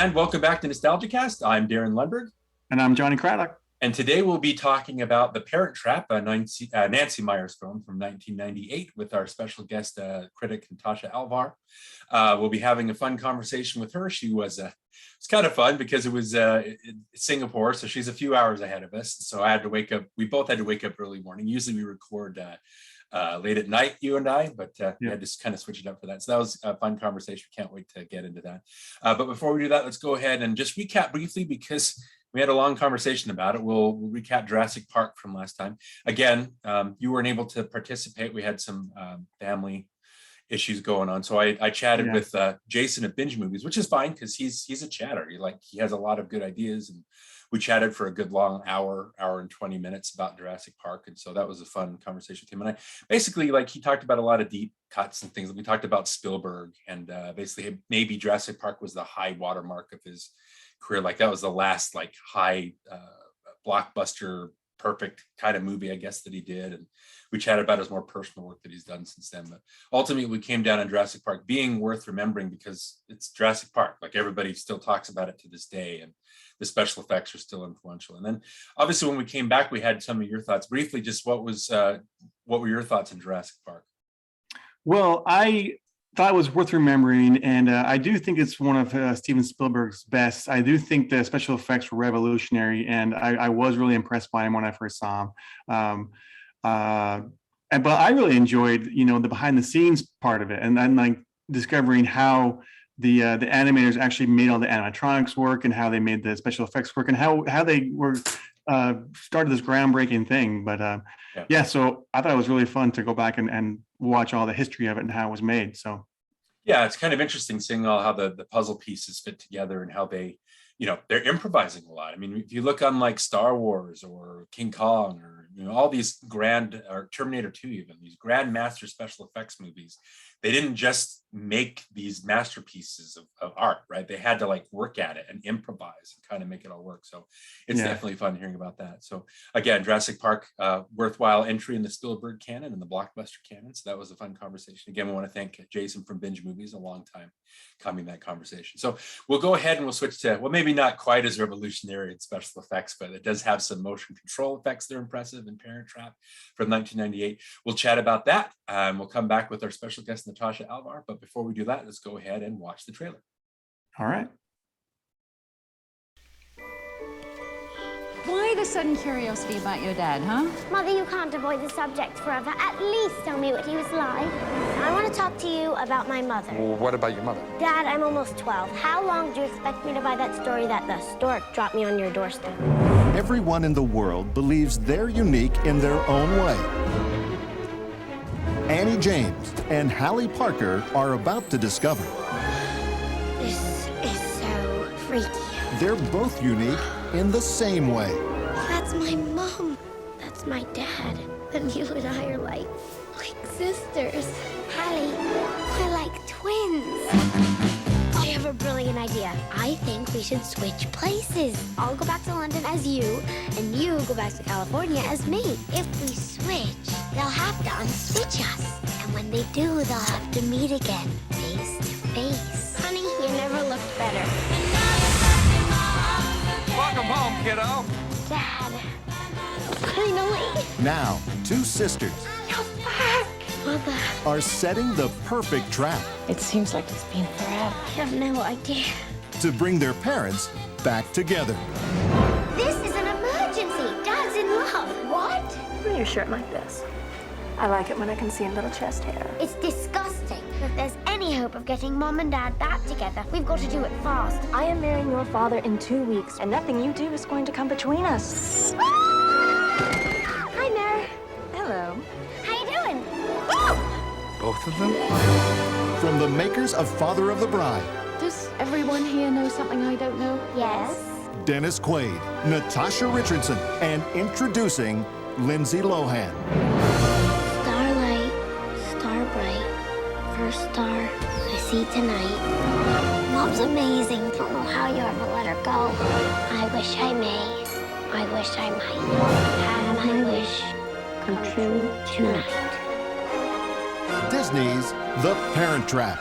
And welcome back to NostalgiaCast. I'm Darin Lundberg. And I'm Jonny Craddock. And today we'll be talking about The Parent Trap, a Nancy Meyers film from 1998 with our special guest, critic Natasha Alvar. We'll be having a fun conversation with her. It's kind of fun because it was Singapore, so she's a few hours ahead of us. So I had to wake up. We both had to wake up early morning. Usually we record late at night, you and I, but we had to kind of switch it up for that. So that was a fun conversation. Can't wait to get into that. But before we do that, let's go ahead and just recap briefly because we had a long conversation about it. We'll recap Jurassic Park from last time. Again, you weren't able to participate. We had some family issues going on. So I chatted with Jason at Binge Movies, which is fine because he's a chatter. He has a lot of good ideas, and we chatted for a good long hour and 20 minutes about Jurassic Park. And so that was a fun conversation with him. And I basically, he talked about a lot of deep cuts and things. We talked about Spielberg, and basically maybe Jurassic Park was the high watermark of his career. That was the last high blockbuster, perfect kind of movie, I guess, that he did. And we chatted about his more personal work that he's done since then. But ultimately, we came down on Jurassic Park being worth remembering because it's Jurassic Park. Everybody still talks about it to this day, and the special effects are still influential. And then obviously when we came back, we had some of your thoughts. Briefly, just what were your thoughts on Jurassic Park? Well, I thought it was worth remembering, and I do think it's one of Steven Spielberg's best. I do think the special effects were revolutionary, and I was really impressed by him when I first saw him. But I really enjoyed, the behind the scenes part of it, and then discovering how the animators actually made all the animatronics work, and how they made the special effects work, and how they were started this groundbreaking thing. But so I thought it was really fun to go back and watch all the history of it and how it was made. So yeah, it's kind of interesting seeing how the puzzle pieces fit together and how they, they're improvising a lot. I mean, if you look on Star Wars or King Kong or all these or Terminator 2, even these grand master special effects movies, they didn't just make these masterpieces of art, right? They had to work at it and improvise and kind of make it all work. So it's definitely fun hearing about that. So again, Jurassic Park, worthwhile entry in the Spielberg canon and the blockbuster canon. So that was a fun conversation. Again, we want to thank Jason from Binge Movies, a long time coming that conversation. So we'll go ahead and we'll switch to, well, maybe not quite as revolutionary in special effects, but it does have some motion control effects that are impressive in Parent Trap from 1998. We'll chat about that. We'll come back with our special guest, Natasha Alvar. But before we do that, let's go ahead and watch the trailer. All right. Why the sudden curiosity about your dad, huh? Mother, you can't avoid the subject forever. At least tell me what he was like. I want to talk to you about my mother. Well, what about your mother? Dad, I'm almost 12. How long do you expect me to buy that story that the stork dropped me on your doorstep? Everyone in the world believes they're unique in their own way. Annie James and Hallie Parker are about to discover. This is so freaky. They're both unique in the same way. That's my mom. That's my dad. And you and I are like sisters. Hallie, we're like twins. I have a brilliant idea. I think we should switch places. I'll go back to London as you, and you go back to California as me. If we switch, they'll have to unswitch us. And when they do, they'll have to meet again, face to face. Honey, you never looked better. Welcome home, kiddo. Dad, finally. Now, two sisters You're back. Mother, are setting the perfect trap It seems like it's been forever. I have no idea. to bring their parents back together. This is an emergency. Dad's in love. What? Wear your shirt like this. I like it when I can see a little chest hair. It's disgusting. If there's any hope of getting Mom and Dad back together, we've got to do it fast. I am marrying your father in 2 weeks, and nothing you do is going to come between us. Hi, Mary. Hello. How you doing? Both of them? From the makers of Father of the Bride, Does everyone here know something I don't know? Yes. Dennis Quaid, Natasha Richardson, and introducing Lindsay Lohan. Starlight, star bright, first star I see tonight. Mom's amazing. Don't know how you ever let her go. I wish I may. I wish I might. Have my wish come true tonight. Disney's The Parent Trap.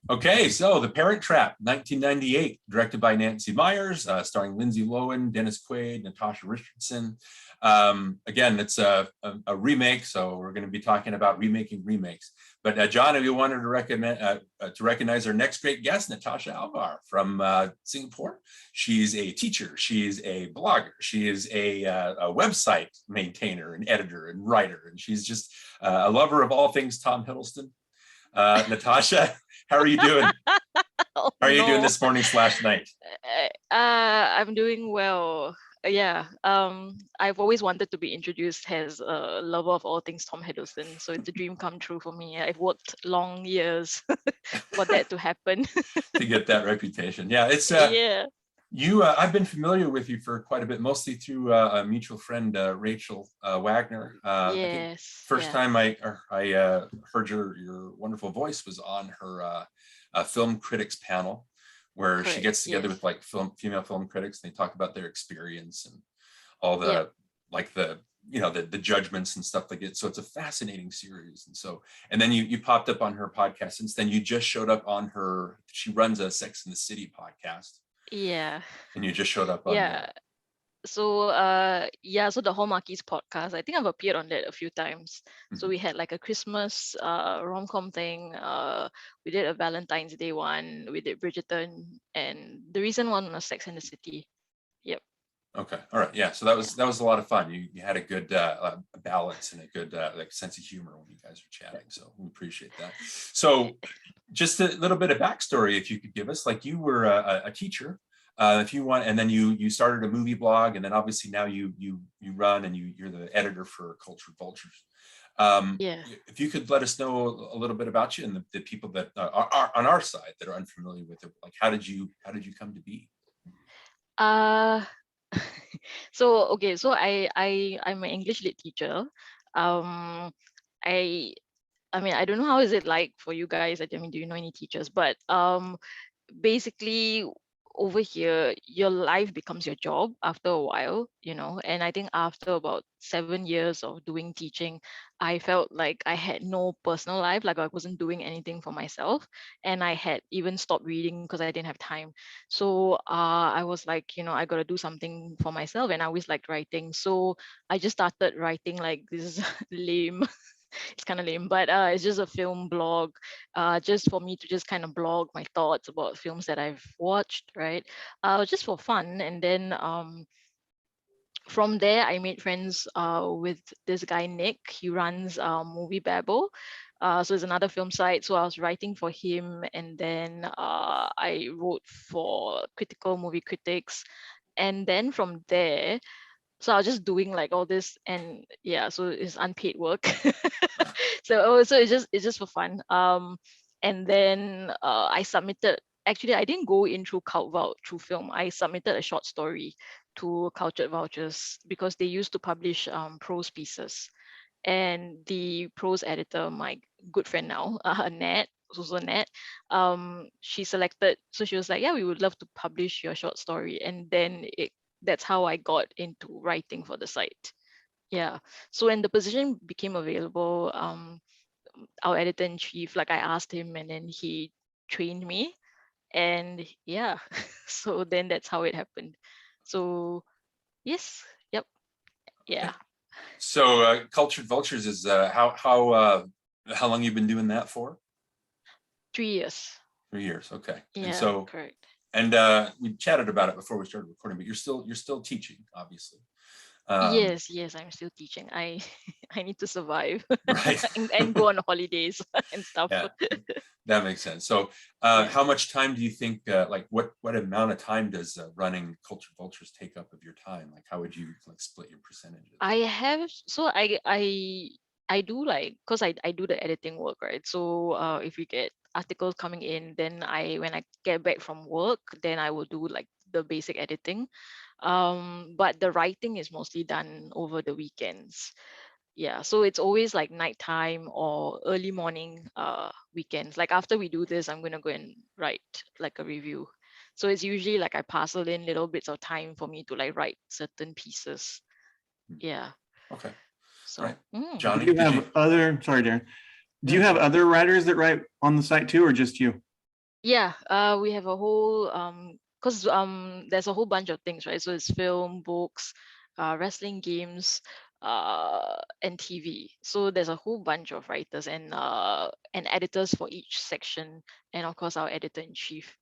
Okay, so The Parent Trap, 1998, directed by Nancy Meyers, starring Lindsay Lohan, Dennis Quaid, Natasha Richardson. Again, it's a remake, so we're going to be talking about remaking remakes. But John, we wanted to recognize our next great guest, Natasha Alvar from Singapore. She's a teacher, she's a blogger, she is a website maintainer and editor and writer, and she's just a lover of all things Tom Hiddleston. Natasha, how are you doing? Oh, How are you doing no. this morning / night? I'm doing well. Yeah. I've always wanted to be introduced as a lover of all things Tom Hiddleston, so it's a dream come true for me. I've worked long years for that to happen. To get that reputation. Yeah, it's Yeah. I've been familiar with you for quite a bit, mostly through a mutual friend, Rachel Wagner. I think Yes. first yeah. time I heard your wonderful voice was on her film critics panel, where she Correct, gets together yes. with like female film critics, and they talk about their experience and all the Yep. like the the judgments and stuff like it. So it's a fascinating series. And then you popped up on her podcast. Since then, you just showed up on her. She runs a Sex and the City podcast, Yeah. and you just showed up on Yeah. So so the Hallmarkies podcast, I think I've appeared on that a few times. So Mhm. we had like a Christmas rom-com thing. We did a Valentine's Day one. We did Bridgerton, and the recent one was Sex and the City. Yep. Okay, all right, yeah. So that was a lot of fun. You had a good balance and a good like sense of humor when you guys were chatting. So we appreciate that. So just a little bit of backstory, if you could give us, like you were a teacher, if you want, and then you started a movie blog, and then obviously now you run and you're the editor for Cultured Vultures. Yeah. If you could let us know a little bit about you and the people that are on our side that are unfamiliar with it, like how did you come to be? Uh so okay, so I'm an English lit teacher. Um I I mean, I don't know how is it like for you guys. I mean, do you know any teachers? But basically over here, your life becomes your job after a while, and I think after about 7 years of doing teaching, I felt like I had no personal life, like I wasn't doing anything for myself, and I had even stopped reading because I didn't have time. So I was like, I gotta do something for myself, and I always liked writing. So I just started writing like this lame it's kind of lame, but it's just a film blog, just for me to just kind of blog my thoughts about films that I've watched, right? Just for fun. And then from there, I made friends with this guy, Nick. He runs Movie Babble. So it's another film site. So I was writing for him, and then I wrote for Critical Movie Critics. And then from there, so I was just doing like all this, and yeah, so it's unpaid work. So it's just for fun. And then I submitted. Actually, I didn't go in through through film. I submitted a short story to Cultured Vultures because they used to publish prose pieces, and the prose editor, my good friend now, Nat, also Nat, she selected. So she was like, "Yeah, we would love to publish your short story," and then that's how I got into writing for the site. Yeah. So when the position became available, our editor in chief, like I asked him, and then he trained me, and yeah, so then that's how it happened. So yes, yep, yeah. So Cultured Vultures is how long you've been doing that for? 3 years. 3 years, okay. Yeah, And so correct. and we chatted about it before we started recording, but you're still teaching, obviously. Yes, I'm still teaching. I I need to survive Right. and go on holidays and stuff. Yeah, that makes sense. So Yeah. how much time do you think, like what amount of time does running Cultured Vultures take up of your time? Like how would you like split your percentages? I do like, because I do the editing work, right? So if we get articles coming in, then when I get back from work, then I will do like the basic editing. But the writing is mostly done over the weekends. Yeah, so it's always like nighttime or early morning weekends. Like after we do this, I'm gonna go and write like a review. So it's usually like I parcel in little bits of time for me to like write certain pieces. Yeah. Okay. So Right. mm. Johnny, Do you have other? Sorry, Darren. Do you have other writers that write on the site too, or just you? Yeah, we have a whole because there's a whole bunch of things, right? So it's film, books, wrestling games, and TV. So there's a whole bunch of writers and editors for each section, and of course our editor in chief.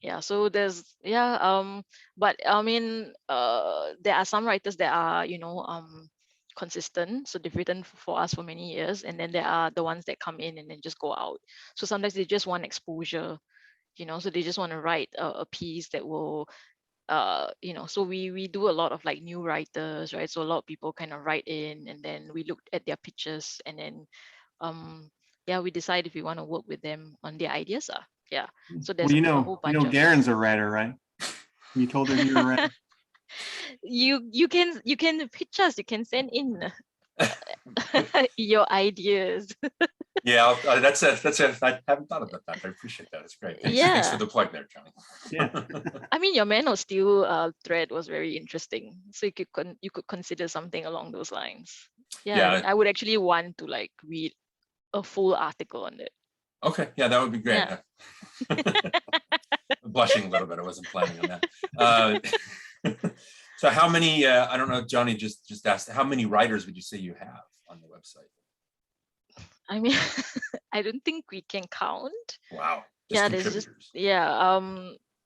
Yeah, so but I mean there are some writers that are consistent, so they've written for us for many years, and then there are the ones that come in and then just go out. So sometimes they just want exposure, so they just want to write a piece that will so we do a lot of like new writers, right? So a lot of people kind of write in, and then we look at their pitches, and then we decide if we want to work with them on their ideas. Yeah, so Well, there's a whole bunch of Darin's a writer, right? You told her you're a writer. you can pitch us, you can send in your ideas. Yeah, that's it. I haven't thought about that. I appreciate that. It's great. Thanks for the plug there, Jonny. Yeah. I mean, your Man of Steel thread was very interesting. So you could consider something along those lines. Yeah, I would actually want to like read a full article on it. Okay, yeah, that would be great. Yeah. I'm blushing a little bit. I wasn't planning on that. So how many, I don't know, Jonny just asked, how many writers would you say you have on the website? I mean, I don't think we can count. Wow. There's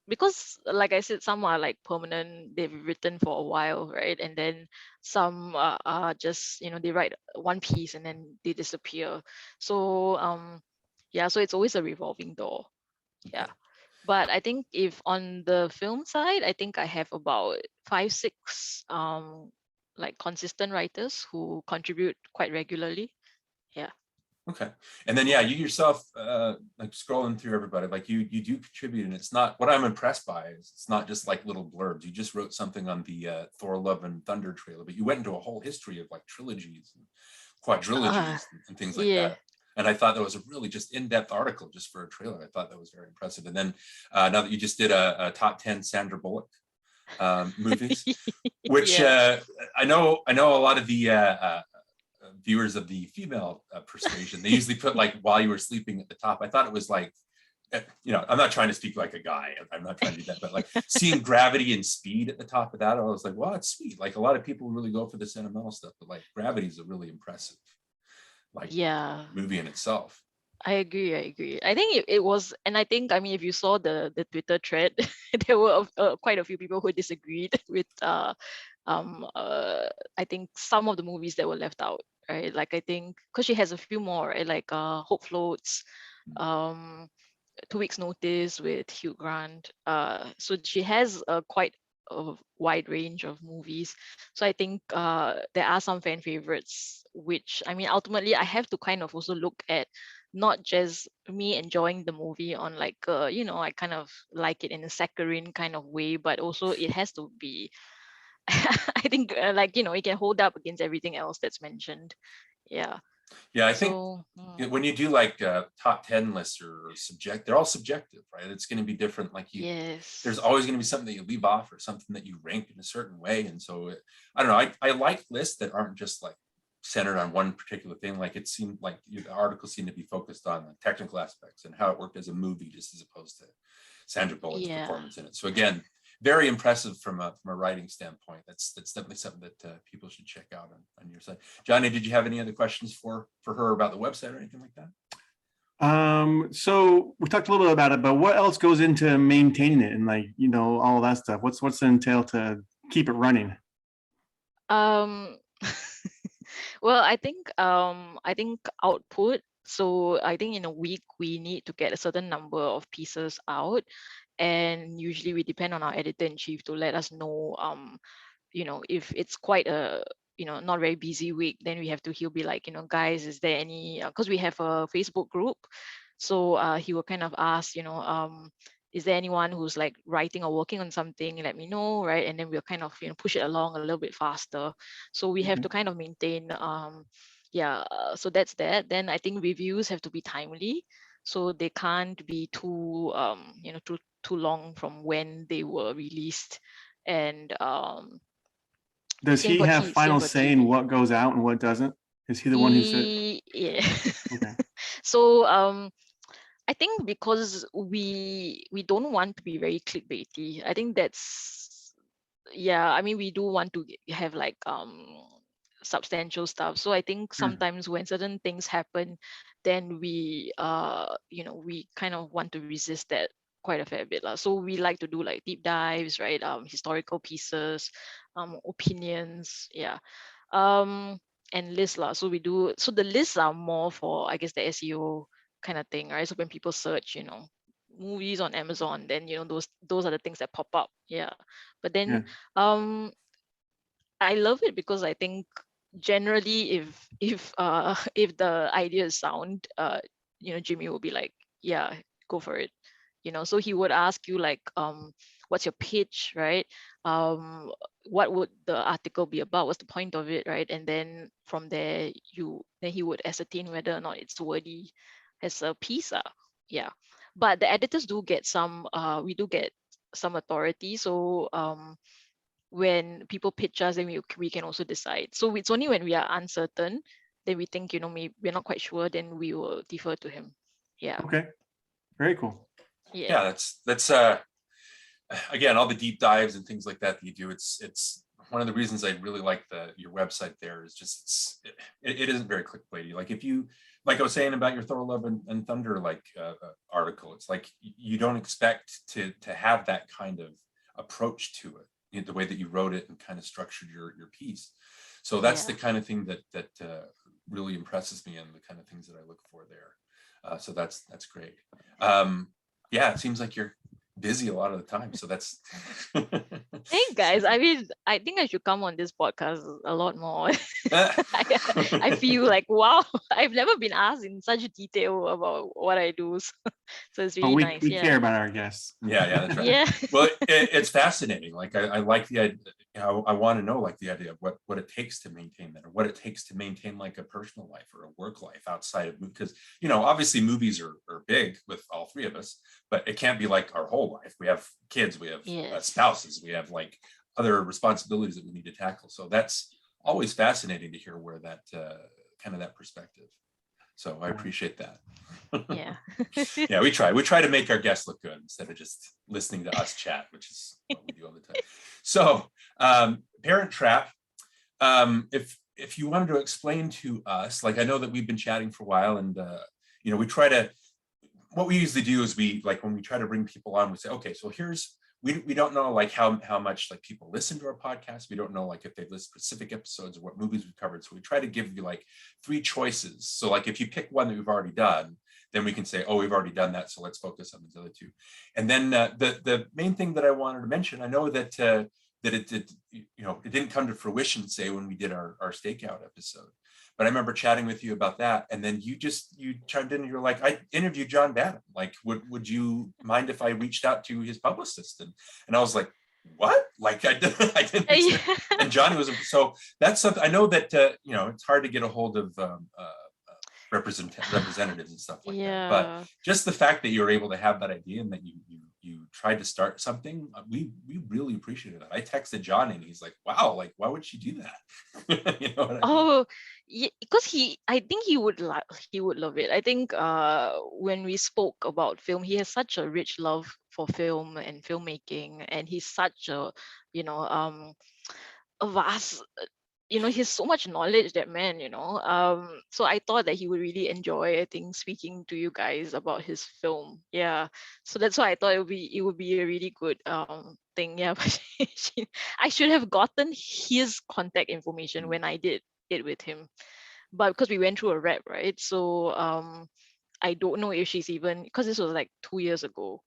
because like I said, some are like permanent, they've written for a while, right? And then some are just, they write one piece and then they disappear. So so it's always a revolving door. Yeah. But I think if on the film side, I think I have about 5-6 like consistent writers who contribute quite regularly. Yeah. Okay. And then, you yourself, like scrolling through everybody, like you do contribute, and it's not, what I'm impressed by is it's not just like little blurbs. You just wrote something on the Thor Love and Thunder trailer, but you went into a whole history of like trilogies and quadrilogies and things like that. And I thought that was a really just in-depth article just for a trailer. I thought that was very impressive. And then now that you just did a top 10 Sandra Bullock movies, which I know a lot of the viewers of the female persuasion, they usually put like While You Were Sleeping at the top. I thought it was like, I'm not trying to speak like a guy, I'm not trying to do that, but like seeing Gravity and Speed at the top of that, I was like, wow, it's sweet. Like a lot of people really go for the sentimental stuff, but like Gravity is a really impressive movie in itself. I agree. I think it was, and I think, I mean, if you saw the Twitter thread, there were quite a few people who disagreed with I think some of the movies that were left out, right? Like I think because she has a few more, right? Like Hope Floats, 2 Weeks Notice with Hugh Grant. So she has quite a wide range of movies. So I think there are some fan favorites, which I mean, ultimately I have to kind of also look at not just me enjoying the movie on like, I kind of like it in a saccharine kind of way, but also it has to be, I think it can hold up against everything else that's mentioned. Yeah. Yeah, I think when you do like top 10 lists or they're all subjective, right? It's going to be different. Like there's always going to be something that you leave off or something that you rank in a certain way. And so I don't know, I like lists that aren't just like centered on one particular thing. Like it seemed like the articles seem to be focused on the technical aspects and how it worked as a movie, just as opposed to Sandra Bullock's performance in it. So again, very impressive from a writing standpoint. That's definitely something that people should check out on your site. Jonny, did you have any other questions for her about the website or anything like that? So we talked a little bit about it, but what else goes into maintaining it and like, all that stuff? What's it entail to keep it running? Well, I think output. So I think in a week we need to get a certain number of pieces out, and usually we depend on our editor-in-chief to let us know, if it's quite a not very busy week, then he'll be like, guys, is there any, because we have a Facebook group, so he will kind of ask, is there anyone who's like writing or working on something, let me know, right? And then we'll kind of push it along a little bit faster. So we have to kind of maintain so that's that. Then I think reviews have to be timely, so they can't be too too long from when they were released. And does he have final say in what goes out and what doesn't? Is he the one who said? Yeah. Okay. So I think because we don't want to be very clickbaity. I think that's, yeah, I mean, we do want to have like substantial stuff. So I think sometimes when certain things happen, then we we kind of want to resist that quite a fair bit lah. So we like to do like deep dives, right? Historical pieces, opinions, yeah, and lists lah. So we do, so the lists are more for, I guess, the SEO kind of thing, right? So when people search, movies on Amazon, then those are the things that pop up, yeah. But then I love it because I think generally if the idea is sound, Jimmy will be like, yeah, go for it. So he would ask you like, what's your pitch, right? What would the article be about? What's the point of it, right? And then from there, then he would ascertain whether or not it's worthy as a piece. Yeah. But the editors do get some, we do get some authority. So when people pitch us, then we can also decide. So it's only when we are uncertain, then we think, maybe we're not quite sure, then we will defer to him. Yeah. Okay. Very cool. Yeah, that's again, all the deep dives and things like that you do. It's one of the reasons I really like your website there is just it isn't very clickbaity. Like if you, like I was saying about your Thor Love and Thunder article, it's like you don't expect to have that kind of approach to it, the way that you wrote it and kind of structured your piece. So that's the kind of thing that really impresses me and the kind of things that I look for there. So that's great. Yeah, it seems like you're busy a lot of the time, so that's hey guys, I mean, I think I should come on this podcast a lot more. I feel like, wow, I've never been asked in such detail about what I do, so it's really nice. We care about our guests. Yeah, that's right. Yeah. Well, it's fascinating. Like I like the idea. I want to know like the idea of what it takes to maintain that, or what it takes to maintain like a personal life or a work life outside of, because obviously movies are big with all three of us, but it can't be like our whole life. We have kids, we have spouses, we have like other responsibilities that we need to tackle. So that's always fascinating to hear where that kind of that perspective. So I appreciate that. Yeah. Yeah, we try to make our guests look good instead of just listening to us chat, which is what we do all the time. So Parent Trap, if you wanted to explain to us, like I know that we've been chatting for a while, and we try to, what we usually do is when we try to bring people on, we say, okay, so here's, we don't know like how much like people listen to our podcast. We don't know like if they've listened to specific episodes or what movies we've covered. So we try to give you like 3 choices. So like if you pick one that we've already done, then we can say, oh, we've already done that, so let's focus on these other 2. And then the main thing that I wanted to mention, I know that it didn't come to fruition, say, when we did our stakeout episode, but I remember chatting with you about that, and then you chimed in and you're like, I interviewed John Badham, like would you mind if I reached out to his publicist? And I was like, what? Like I didn't and Johnny was, so that's something I know that it's hard to get a hold of representatives and stuff like that, but just the fact that you were able to have that idea and that you tried to start something, we really appreciated that. I texted Johnny and he's like, wow, like why would she do that? You know what I mean? Oh yeah, because I think he would love it. I think when we spoke about film, he has such a rich love for film and filmmaking, and he's such a a vast, he has so much knowledge, that man, so I thought that he would really enjoy, I think, speaking to you guys about his film. Yeah, so that's why I thought it would be a really good thing. Yeah. But I should have gotten his contact information when I did it with him, but because we went through a rep, right? So I don't know if she's even, because this was like 2 years ago,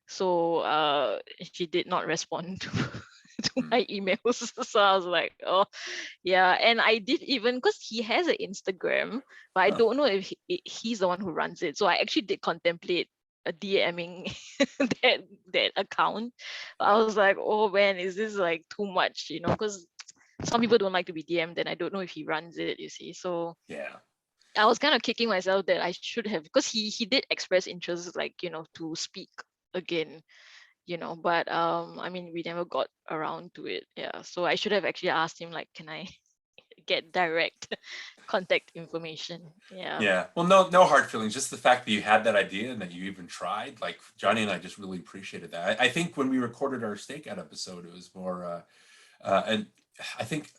so she did not respond to my emails. So I was like, oh yeah. And I did, even because he has an Instagram, but I don't know if he's the one who runs it. So I actually did contemplate DMing that account. But I was like, oh man, is this like too much, because some people don't like to be DM'd, and I don't know if he runs it, you see. So yeah, I was kind of kicking myself that I should have, because he did express interest, like, to speak again, but I mean, we never got around to it. Yeah, so I should have actually asked him, like, can I get direct contact information. Yeah. Yeah. Well, no hard feelings. Just the fact that you had that idea and that you even tried. Like Jonny and I just really appreciated that. I think when we recorded our stakeout episode, it was more, and I think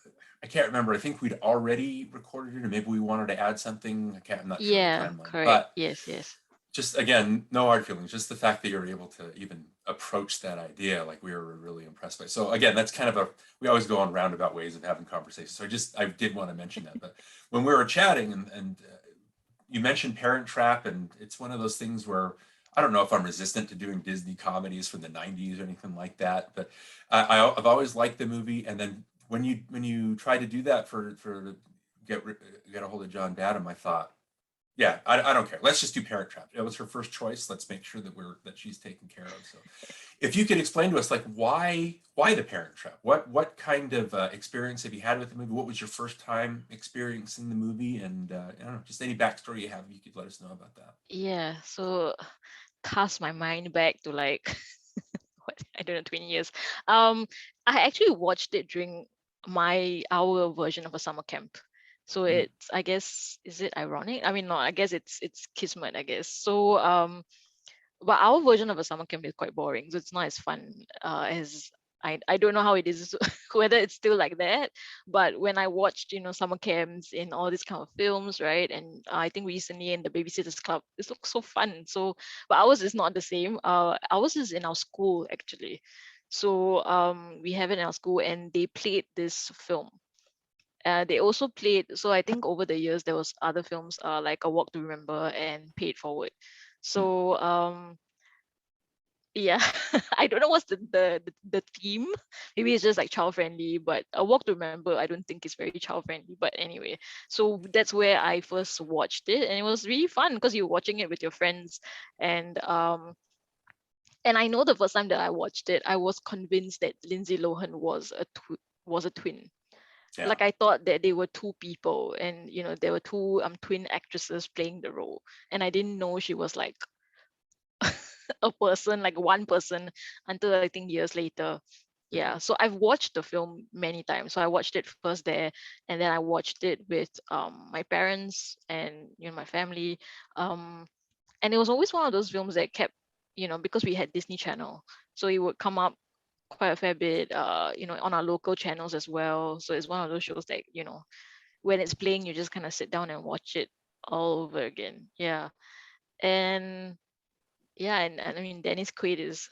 I can't remember. I think we'd already recorded it, or maybe we wanted to add something. I'm not sure the Yeah, timeline. correct. But Yes. just again, no hard feelings. Just the fact that you're able to even approach that idea, like we were really impressed by. So again, that's kind of we always go on roundabout ways of having conversations. So I did want to mention that. But when we were chatting and you mentioned Parent Trap, and it's one of those things where I don't know if I'm resistant to doing Disney comedies from the 90s or anything like that, but I've always liked the movie. And then when you tried to do that for get a hold of John Badham, I thought, yeah, I don't care. Let's just do Parent Trap. It was her first choice. Let's make sure that she's taken care of. So, if you could explain to us, like, why the Parent Trap? What kind of experience have you had with the movie? What was your first time experiencing the movie? And I don't know, just any backstory you have, you could let us know about that. Yeah. So cast my mind back to like I don't know, 20 years. I actually watched it during our version of a summer camp. So it's, I guess, is it ironic? I mean, no, I guess it's kismet, I guess. So but our version of a summer camp is quite boring, so it's not as fun as I don't know how it is, whether it's still like that. But when I watched, summer camps in all these kind of films, right? And I think recently in the Babysitters Club, this looks so fun. So, but ours is not the same. Ours is in our school actually. So we have it in our school, and they played this film. They also played, so I think over the years there was other films like A Walk to Remember and Pay It Forward. So yeah, I don't know what's the theme. Maybe it's just like child friendly, but A Walk to Remember I don't think is very child friendly. But anyway, so that's where I first watched it, and it was really fun because you're watching it with your friends. And I know the first time that I watched it, I was convinced that Lindsay Lohan was a twin. Yeah. Like I thought that they were two people, and there were two twin actresses playing the role, and I didn't know she was like a person, like one person, until I think years later. Yeah, so I've watched the film many times. So I watched it first there, and then I watched it with my parents and my family. And it was always one of those films that kept, because we had Disney Channel, so it would come up quite a fair bit, on our local channels as well. So it's one of those shows that, when it's playing, you just kind of sit down and watch it all over again. Yeah. And yeah, and I mean, Dennis Quaid is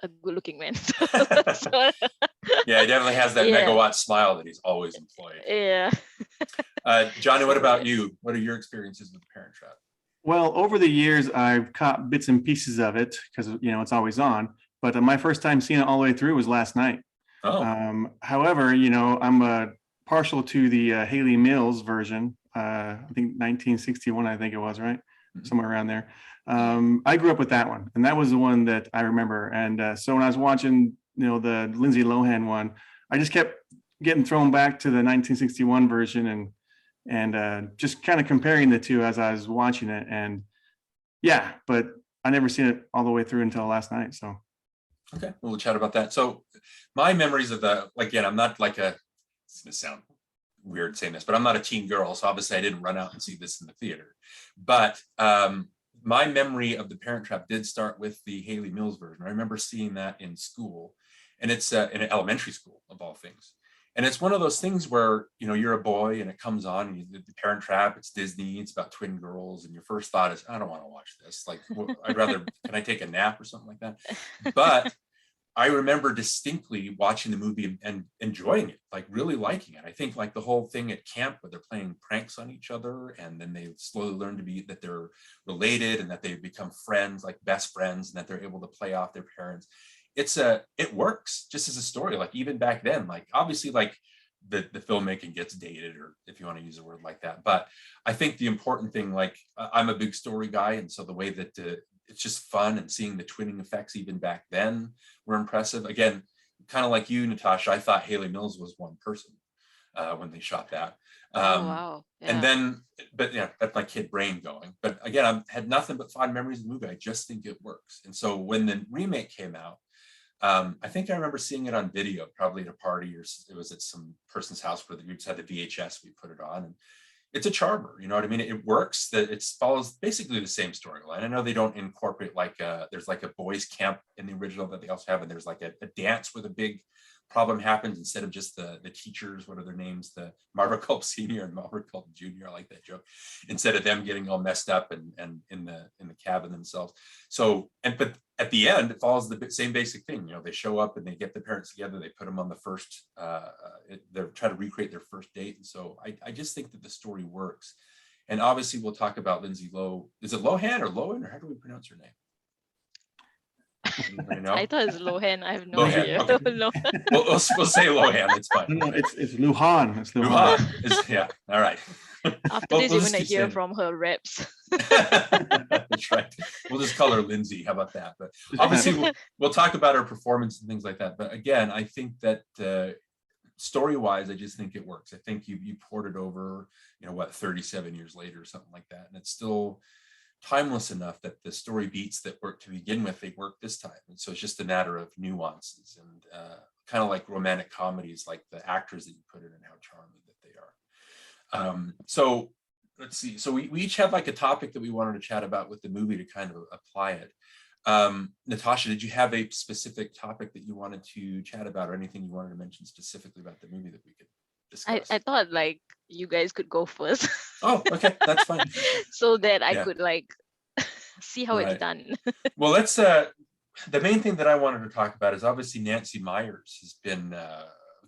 a good looking man. So, Yeah, he definitely has that megawatt smile that he's always employed. Yeah. Johnny, what about you? What are your experiences with The Parent Trap? Well, over the years, I've caught bits and pieces of it because, it's always on. But my first time seeing it all the way through was last night. Oh. However, I'm partial to the Haley Mills version. I think 1961, I think it was, right? Mm-hmm. Somewhere around there. I grew up with that one, and that was the one that I remember. And so when I was watching, the Lindsay Lohan one, I just kept getting thrown back to the 1961 version and just kind of comparing the two as I was watching it. And yeah, but I never seen it all the way through until last night. So. Okay, we'll chat about that. So my memories of again, I'm not like it's gonna sound weird saying this, but I'm not a teen girl. So obviously I didn't run out and see this in the theater. But my memory of The Parent Trap did start with the Haley Mills version. I remember seeing that in school, and it's in an elementary school of all things. And it's one of those things where, you're a boy and it comes on, and The Parent Trap, it's Disney, it's about twin girls. And your first thought is, I don't want to watch this. Like, I'd rather, can I take a nap or something like that? But I remember distinctly watching the movie and enjoying it, like really liking it. I think like the whole thing at camp where they're playing pranks on each other, and then they slowly learn that they're related and that they become friends, like best friends, and that they're able to play off their parents. It works just as a story. Like even back then, like obviously like the filmmaking gets dated, or if you want to use a word like that. But I think the important thing, like I'm a big story guy. And so the way that it's just fun, and seeing the twinning effects even back then were impressive. Again, kind of like you, Natasha, I thought Haley Mills was one person when they shot that. Oh, wow. Yeah. And then, but yeah, that's my kid brain going. But again, I've had nothing but fond memories of the movie. I just think it works. And so when the remake came out, I think I remember seeing it on video, probably at a party, or it was at some person's house where the groups had the VHS. We put it on, and it's a charmer. You know what I mean? It works. That it follows basically the same storyline. I know they don't incorporate like there's like a boys' camp in the original that they also have, and there's like a dance where the big problem happens instead of just the teachers. What are their names? The Marva Culp Senior and Marva Culp Junior. I like that joke. Instead of them getting all messed up and in the cabin themselves. So but at the end, it follows the same basic thing. You know, they show up and they get the parents together. They put them on the first. They're trying to recreate their first date, and so I just think that the story works. And obviously, we'll talk about Lindsay Lohan. Is it Lohan or Lohan, or how do we pronounce her name? Anybody know? I thought it's Lohan. I have no Lohan, idea. okay. We'll say Lohan. It's fine. No, it's Luhan. It's Luhan. Luhan. Yeah. All right. After this, we'll you're gonna just hear keep from her reps. That's right. We'll just call her Lindsay. How about that? But obviously, we'll talk about her performance and things like that. But again, I think that story-wise, I just think it works. I think you poured it over, 37 years later or something like that, and it's still timeless enough that the story beats that work to begin with, they work this time. And so it's just a matter of nuances and kind of like romantic comedies, like the actors that you put in and how charming that they are. So let's see. So we each had like a topic that we wanted to chat about with the movie to kind of apply it. Natasha, did you have a specific topic that you wanted to chat about, or anything you wanted to mention specifically about the movie that we could discuss? I thought like you guys could go first. Oh, okay, that's fine. So that I could like see how it's Right. done. Well, let's the main thing that I wanted to talk about is obviously Nancy Meyers has been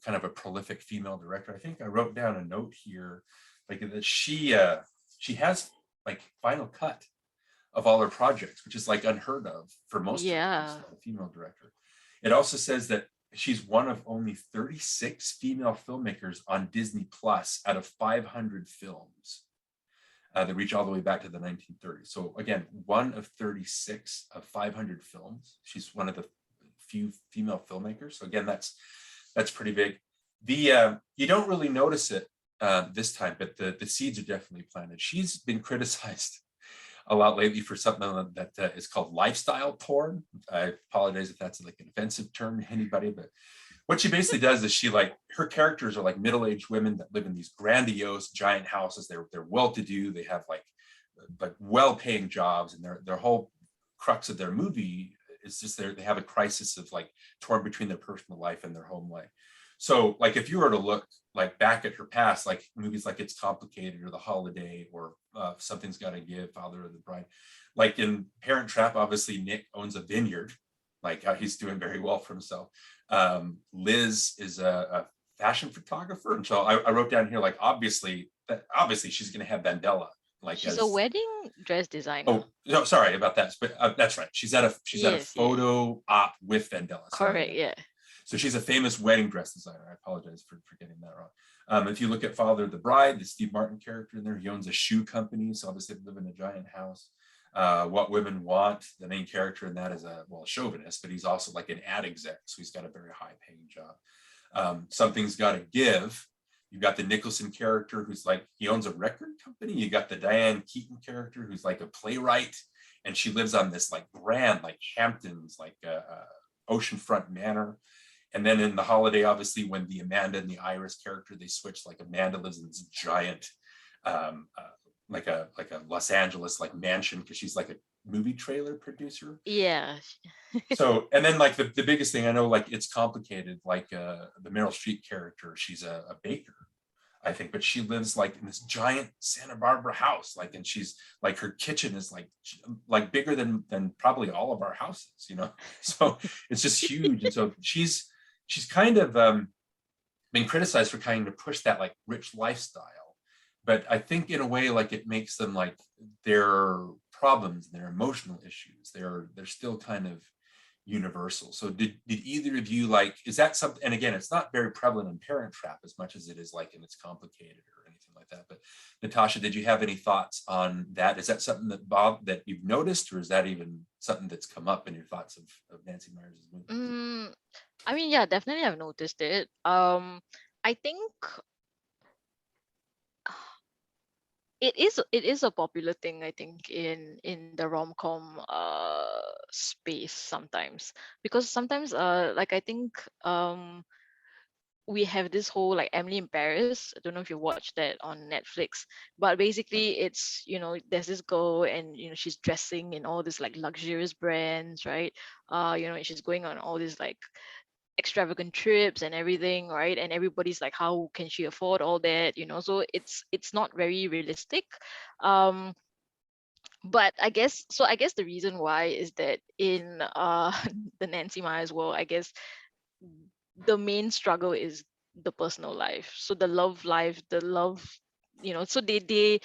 kind of a prolific female director. I think I wrote down a note here, like that she has like final cut of all her projects, which is like unheard of for most Yeah. of a female director. It also says that she's one of only 36 female filmmakers on Disney Plus out of 500 films that reach all the way back to the 1930s. So again, one of 36 of 500 films. She's one of the few female filmmakers. So again, that's pretty big. The you don't really notice it this time, but the seeds are definitely planted. She's been criticized a lot lately for something that is called lifestyle porn. I apologize if that's like an offensive term to anybody, but what she basically does is her characters are like middle-aged women that live in these grandiose giant houses. They're well-to-do. They have like well-paying jobs, and their whole crux of their movie is just they have a crisis of like torn between their personal life and their home life. So like if you were to look like back at her past, like movies like It's Complicated or The Holiday or Something's Gotta Give, Father of the Bride, like in Parent Trap, obviously Nick owns a vineyard, like he's doing very well for himself. Liz is a fashion photographer, and so I wrote down here like obviously she's going to have Vandella. Like She's a wedding dress designer. Oh no, sorry about that, but that's right. She's at a photo op with Vandella. Correct, yeah. So she's a famous wedding dress designer. I apologize for getting that wrong. If you look at Father of the Bride, the Steve Martin character in there, he owns a shoe company. So obviously they live in a giant house. What Women Want, the main character in that is a chauvinist, but he's also like an ad exec. So he's got a very high paying job. Something's Gotta Give. You've got the Nicholson character who's like, he owns a record company. You got the Diane Keaton character who's like a playwright. And she lives on this like grand, like Hamptons, like oceanfront manor. And then in The Holiday, obviously, when the Amanda and the Iris character, they switch, like Amanda lives in this giant, like a Los Angeles like mansion because she's like a movie trailer producer. Yeah. So, and then like the biggest thing I know, like It's Complicated, like the Meryl Streep character, she's a baker, I think, but she lives like in this giant Santa Barbara house, like, and she's like, her kitchen is like bigger than probably all of our houses, so it's just huge. And so she's kind of been criticized for trying to push that like rich lifestyle, but I think in a way like it makes them like their problems, their emotional issues, they're still kind of universal. So did either of you like, is that something, and again, it's not very prevalent in Parent Trap as much as it is like in It's Complicated or anything like that, but Natasha, did you have any thoughts on that? Is that something that you've noticed, or is that even something that's come up in your thoughts of Nancy Meyers' movie? I mean, yeah, definitely I've noticed it. I think it is a popular thing, I think, in the rom-com space sometimes, because sometimes like I think we have this whole like Emily in Paris. I don't know if you watched that on Netflix, but basically it's, there's this girl and she's dressing in all this like luxurious brands, right? She's going on all these like extravagant trips and everything, right? And everybody's like, how can she afford all that? So it's not very realistic. Um, but I guess the reason why is that in the Nancy Meyers world, I guess the main struggle is the personal life. So the love life, the love, so they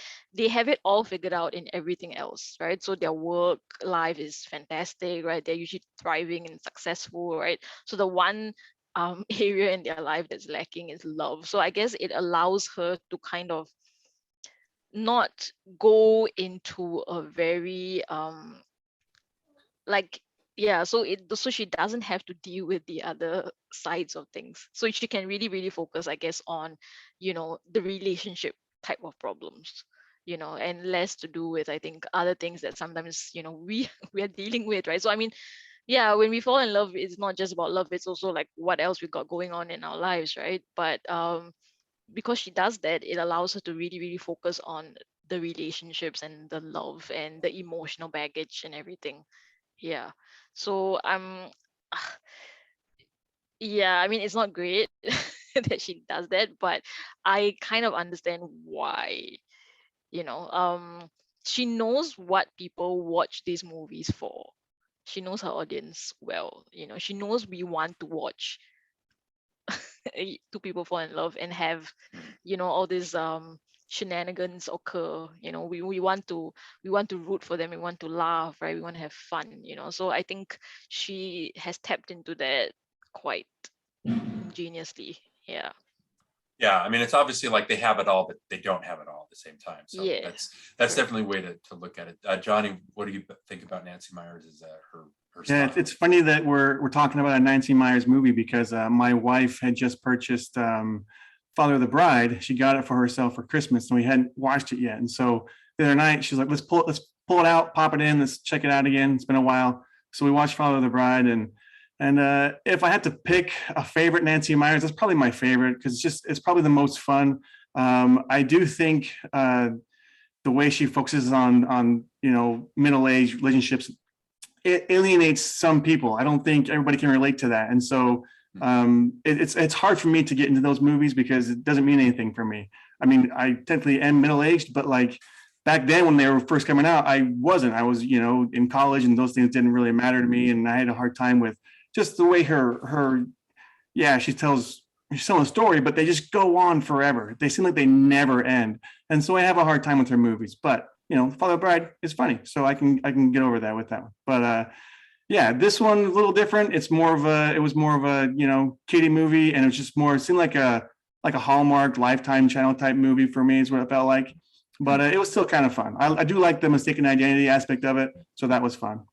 have it all figured out in everything else, right? So their work life is fantastic, right? They're usually thriving and successful, right? So the one area in their life that's lacking is love. So I guess it allows her to kind of not go into a very like so she doesn't have to deal with the other sides of things, so she can really focus, I guess, on the relationship type of problems, and less to do with, I think, other things that sometimes we are dealing with, right? So I mean, yeah, when we fall in love, it's not just about love, it's also like what else we got going on in our lives, right? But because she does that, it allows her to really focus on the relationships and the love and the emotional baggage and everything. Yeah. So yeah, I mean, it's not great that she does that, but I kind of understand why. You know, she knows what people watch these movies for. She knows her audience well. She knows we want to watch two people fall in love and have, all these shenanigans occur. We want to root for them, we want to laugh, right? We want to have fun. So I think she has tapped into that quite ingeniously. Yeah. Yeah, I mean, it's obviously like they have it all, but they don't have it all at the same time. So Yeah, that's definitely a way to look at it. Johnny, what do you think about Nancy Meyers? Is her Yeah, style? it's funny that we're talking about a Nancy Meyers movie because my wife had just purchased Father of the Bride. She got it for herself for Christmas, and we hadn't watched it yet. And so the other night, she's like, "Let's pull it out, pop it in, let's check it out again. It's been a while." So we watched Father of the Bride, and if I had to pick a favorite Nancy Meyers, that's probably my favorite because it's probably the most fun. I do think the way she focuses on middle-aged relationships, it alienates some people. I don't think everybody can relate to that, and so it's hard for me to get into those movies because it doesn't mean anything for me. I mean, I technically am middle-aged, but like back then when they were first coming out, I wasn't. I was in college, and those things didn't really matter to me, and I had a hard time with just the way her yeah, she's telling a story, but they just go on forever. They seem like they never end, and so I have a hard time with her movies. But Father of the Bride is funny, so I can get over that with that one. But yeah, this one a little different. It was more of a kiddie movie, and it was just more. It seemed like a Hallmark Lifetime channel type movie for me is what it felt like. But it was still kind of fun. I do like the mistaken identity aspect of it, so that was fun.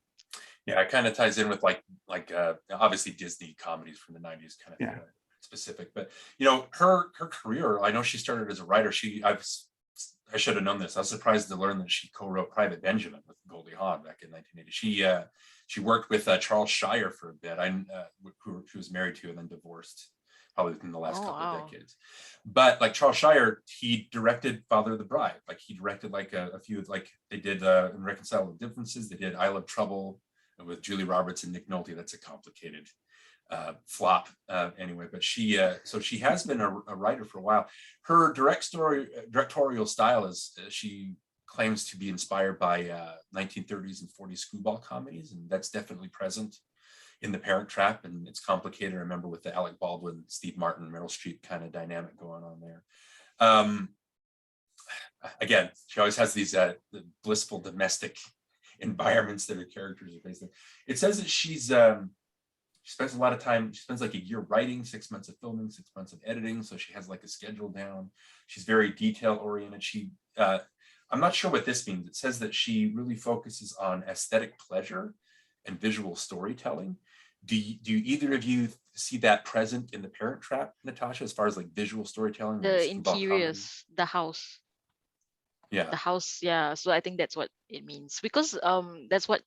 Yeah, it kind of ties in with like obviously Disney comedies from the 90s, kind of specific. But her career, I know she started as a writer. I should have known this. I was surprised to learn that she co-wrote Private Benjamin with Goldie Hawn back in 1980. She worked with Charles Shire for a bit, who was married to and then divorced probably within the last couple of decades. But like Charles Shire, he directed Father of the Bride. Like he directed like a few, like they did Irreconcilable Differences. They did I Love Trouble with Julie Roberts and Nick Nolte. That's a complicated flop anyway, but she has been a writer for a while. Her directorial style is she claims to be inspired by 1930s and 40s screwball comedies, and that's definitely present in The Parent Trap, and it's complicated. I remember with the Alec Baldwin, Steve Martin, Meryl Streep kind of dynamic going on there. Again, she always has these the blissful domestic environments that her characters are based in. It says that she spends a lot of time, she spends like a year writing, 6 months of filming, 6 months of editing. So she has like a schedule down. She's very detail oriented. I'm not sure what this means. It says that she really focuses on aesthetic pleasure and visual storytelling. Do either of you see that present in The Parent Trap, Natasha, as far as like visual storytelling? The interiors, the house. Yeah. The house, yeah. So I think that's what it means, because that's what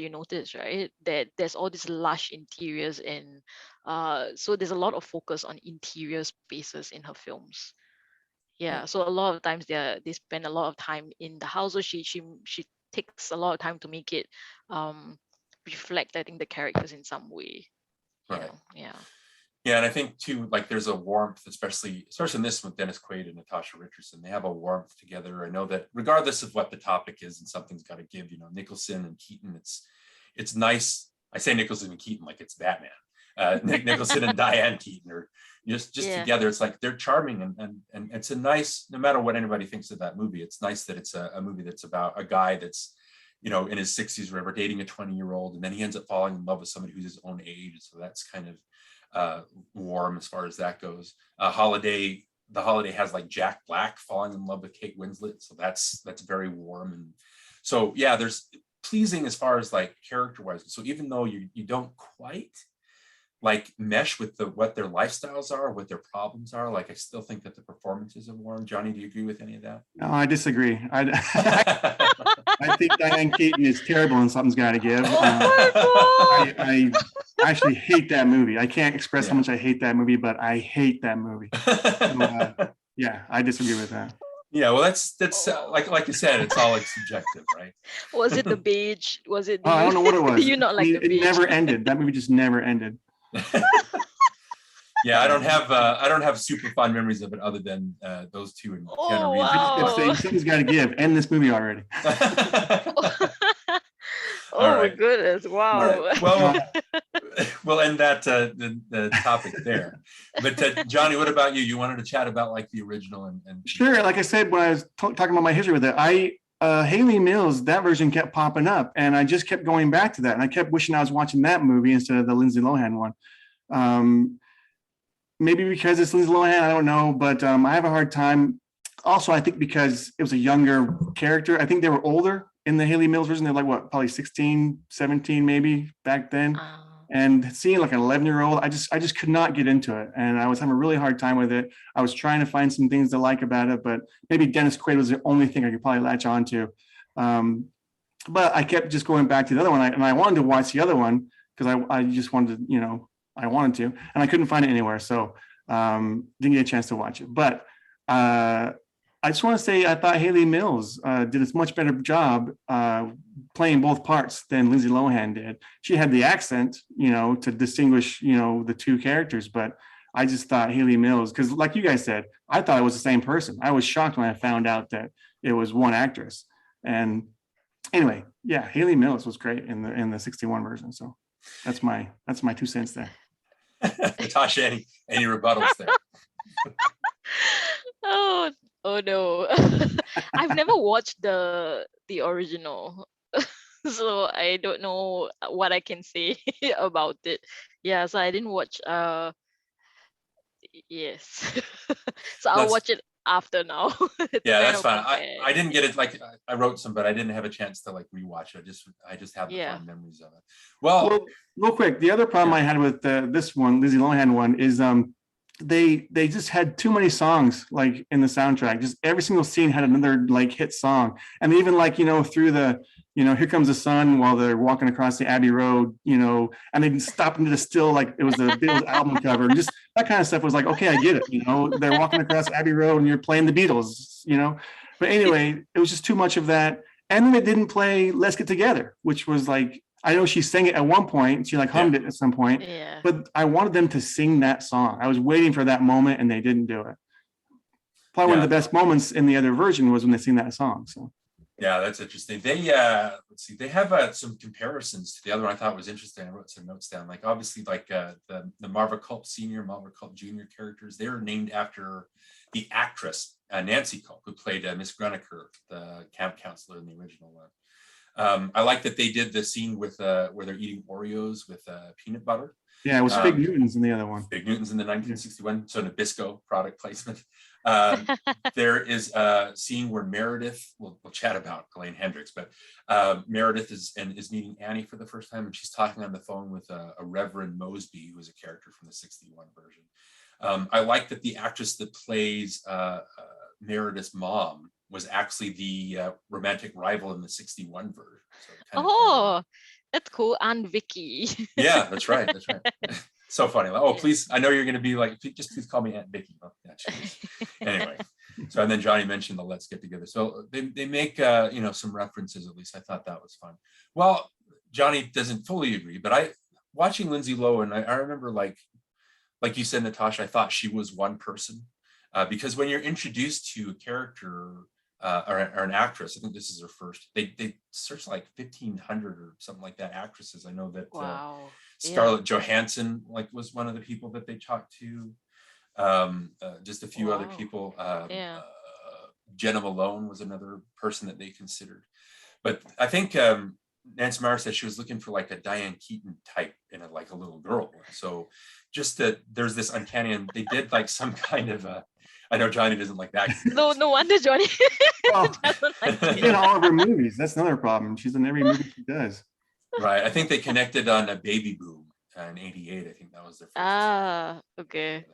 you notice, right? That there's all these lush interiors, and so there's a lot of focus on interior spaces in her films. Yeah, so a lot of times they spend a lot of time in the house. So she takes a lot of time to make it um reflect, I think, the characters in some way. Right. Yeah. Yeah, and I think too, like there's a warmth, especially in this with Dennis Quaid and Natasha Richardson. They have a warmth together. I know that regardless of what the topic is, and something's got to give. Nicholson and Keaton. It's nice. I say Nicholson and Keaton like it's Batman. Nicholson and Diane Keaton are just Yeah. together. It's like they're charming, and it's a nice. No matter what anybody thinks of that movie, it's nice that it's a movie that's about a guy that's in his 60s or whatever, dating a 20-year-old, and then he ends up falling in love with somebody who's his own age. So that's kind of warm as far as that goes. The Holiday has like Jack Black falling in love with Kate Winslet, so that's very warm. And so yeah, there's pleasing as far as like character wise. So even though you don't quite like mesh with what their lifestyles are, what their problems are, like I still think that the performances are warm. Johnny, do you agree with any of that? No, I disagree. I think Diane Keaton is terrible and Something's Gotta Give. I actually hate that movie. I can't express how much I hate that movie, but I hate that movie. So, yeah, I disagree with that. Yeah, well, that's like you said, it's all like subjective, right? Was it the beige? Was it? I don't know what it was. You not like the it beige? never ended. That movie just never ended. Yeah, I don't have super fond memories of it other than those two and Keanu Reeves. Wow. Saying Something's Gotta Give. End this movie already. My goodness! Wow. Right. Well, we'll end that the topic there. But Johnny, what about you? You wanted to chat about like the original and Sure. Like I said, when I was talking about my history with it, Haley Mills, that version kept popping up, and I just kept going back to that, and I kept wishing I was watching that movie instead of the Lindsay Lohan one. Maybe because it's Lindsay Lohan, I don't know, but I have a hard time. Also, I think because it was a younger character. I think they were older in the Haley Mills version. They're like, what, probably 16, 17 maybe back then. And seeing like an 11-year-old, I just could not get into it. And I was having a really hard time with it. I was trying to find some things to like about it, but maybe Dennis Quaid was the only thing I could probably latch on to. But I kept just going back to the other one. And I wanted to watch the other one because I just wanted to, I wanted to, and I couldn't find it anywhere. So didn't get a chance to watch it. But I just want to say I thought Haley Mills did a much better job playing both parts than Lindsay Lohan did. She had the accent, to distinguish, the two characters. But I just thought Haley Mills, because like you guys said, I thought it was the same person. I was shocked when I found out that it was one actress. And anyway, yeah, Haley Mills was great in the 61 version. So that's my 2 cents there. Natasha, any rebuttals there? Oh no. I've never watched the original. So I don't know what I can say about it. Yeah, so I didn't watch yes. So I'll watch it after now. Yeah, that's fine. I didn't get it, like I wrote some, but I didn't have a chance to like rewatch it. I just have the fond memories of it. Well, real quick, the other problem I had with this one, Lindsay Lohan one, is they just had too many songs like in the soundtrack. Just every single scene had another like hit song, and even like through the Here Comes the Sun while they're walking across the Abbey Road, and they stop into the still like it was the Beatles album cover. Just that kind of stuff was like, okay, I get it. They're walking across Abbey Road and you're playing the Beatles. But anyway, it was just too much of that. And then they didn't play Let's Get Together, which was like, I know she sang it at one point. She like hummed it at some point, but I wanted them to sing that song. I was waiting for that moment and they didn't do it. Probably one of the best moments in the other version was when they sing that song. So. Yeah, that's interesting. They let's see, they have some comparisons to the other one I thought was interesting. I wrote some notes down. Like obviously, like the Marva Culp Senior, Marva Culp Junior characters, they're named after the actress Nancy Culp, who played Miss Greeniker, the camp counselor in the original one. I like that they did the scene with where they're eating Oreos with peanut butter. Yeah, it was Fig Newtons in the other one. Fig Newtons in the 1961, so Nabisco product placement. There is a scene where Meredith, we'll chat about Ghislaine Hendricks, but Meredith is meeting Annie for the first time, and she's talking on the phone with a Reverend Mosby, who is a character from the 61 version. I like that the actress that plays Meredith's mom was actually the romantic rival in the 61 version. So it kind of Oh, that's cool. Aunt Vicky. yeah, that's right. That's right. So funny. Like, oh, Yeah. please, I know you're going to be like, just please call me Aunt Vicky. Oh, yeah, jeez. Anyway, so and then Johnny mentioned the Let's Get Together. So they make you know, some references. At least I thought that was fun. Well, Johnny doesn't fully agree, but watching Lindsay Lohan, I remember like you said, Natasha, I thought she was one person because when you're introduced to a character or an actress, I think this is her first. They searched like 1,500 or something like that actresses. I know that Wow. Scarlett Johansson was one of the people that they talked to. Just a few other people. Jenna Malone was another person that they considered. But I think Nancy Meyers said she was looking for like a Diane Keaton type in like a little girl. So just that there's this uncanny, and they did like some kind of I know Johnny doesn't like that. No wonder Johnny Well, doesn't like she's it. in all of her movies. That's another problem. She's in every movie she does. Right. I think they connected on a Baby Boom in '88. I think that was their first. Okay.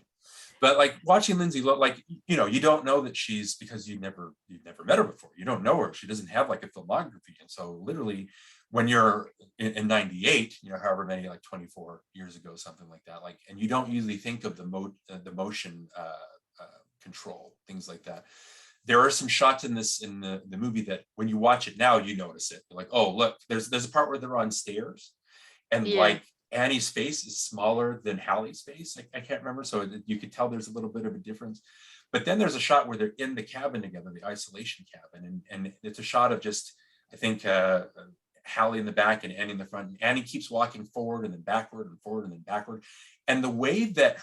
But like watching Lindsay Lohan, like, you know, you don't know that she's, because you've never met her before. You don't know her. She doesn't have like a filmography. And so literally when you're in '98, you know, however many, like 24 years ago, something like that, like, and you don't usually think of the motion control, things like that. There are some shots in the movie that when you watch it now, you notice it. You're like, oh, look, there's a part where they're on stairs and like Annie's face is smaller than Hallie's face. I can't remember. So you could tell there's a little bit of a difference. But then there's a shot where they're in the cabin together, the isolation cabin. And it's a shot of just, I think, Hallie in the back and Annie in the front. And Annie keeps walking forward and then backward and forward and then backward. And the way that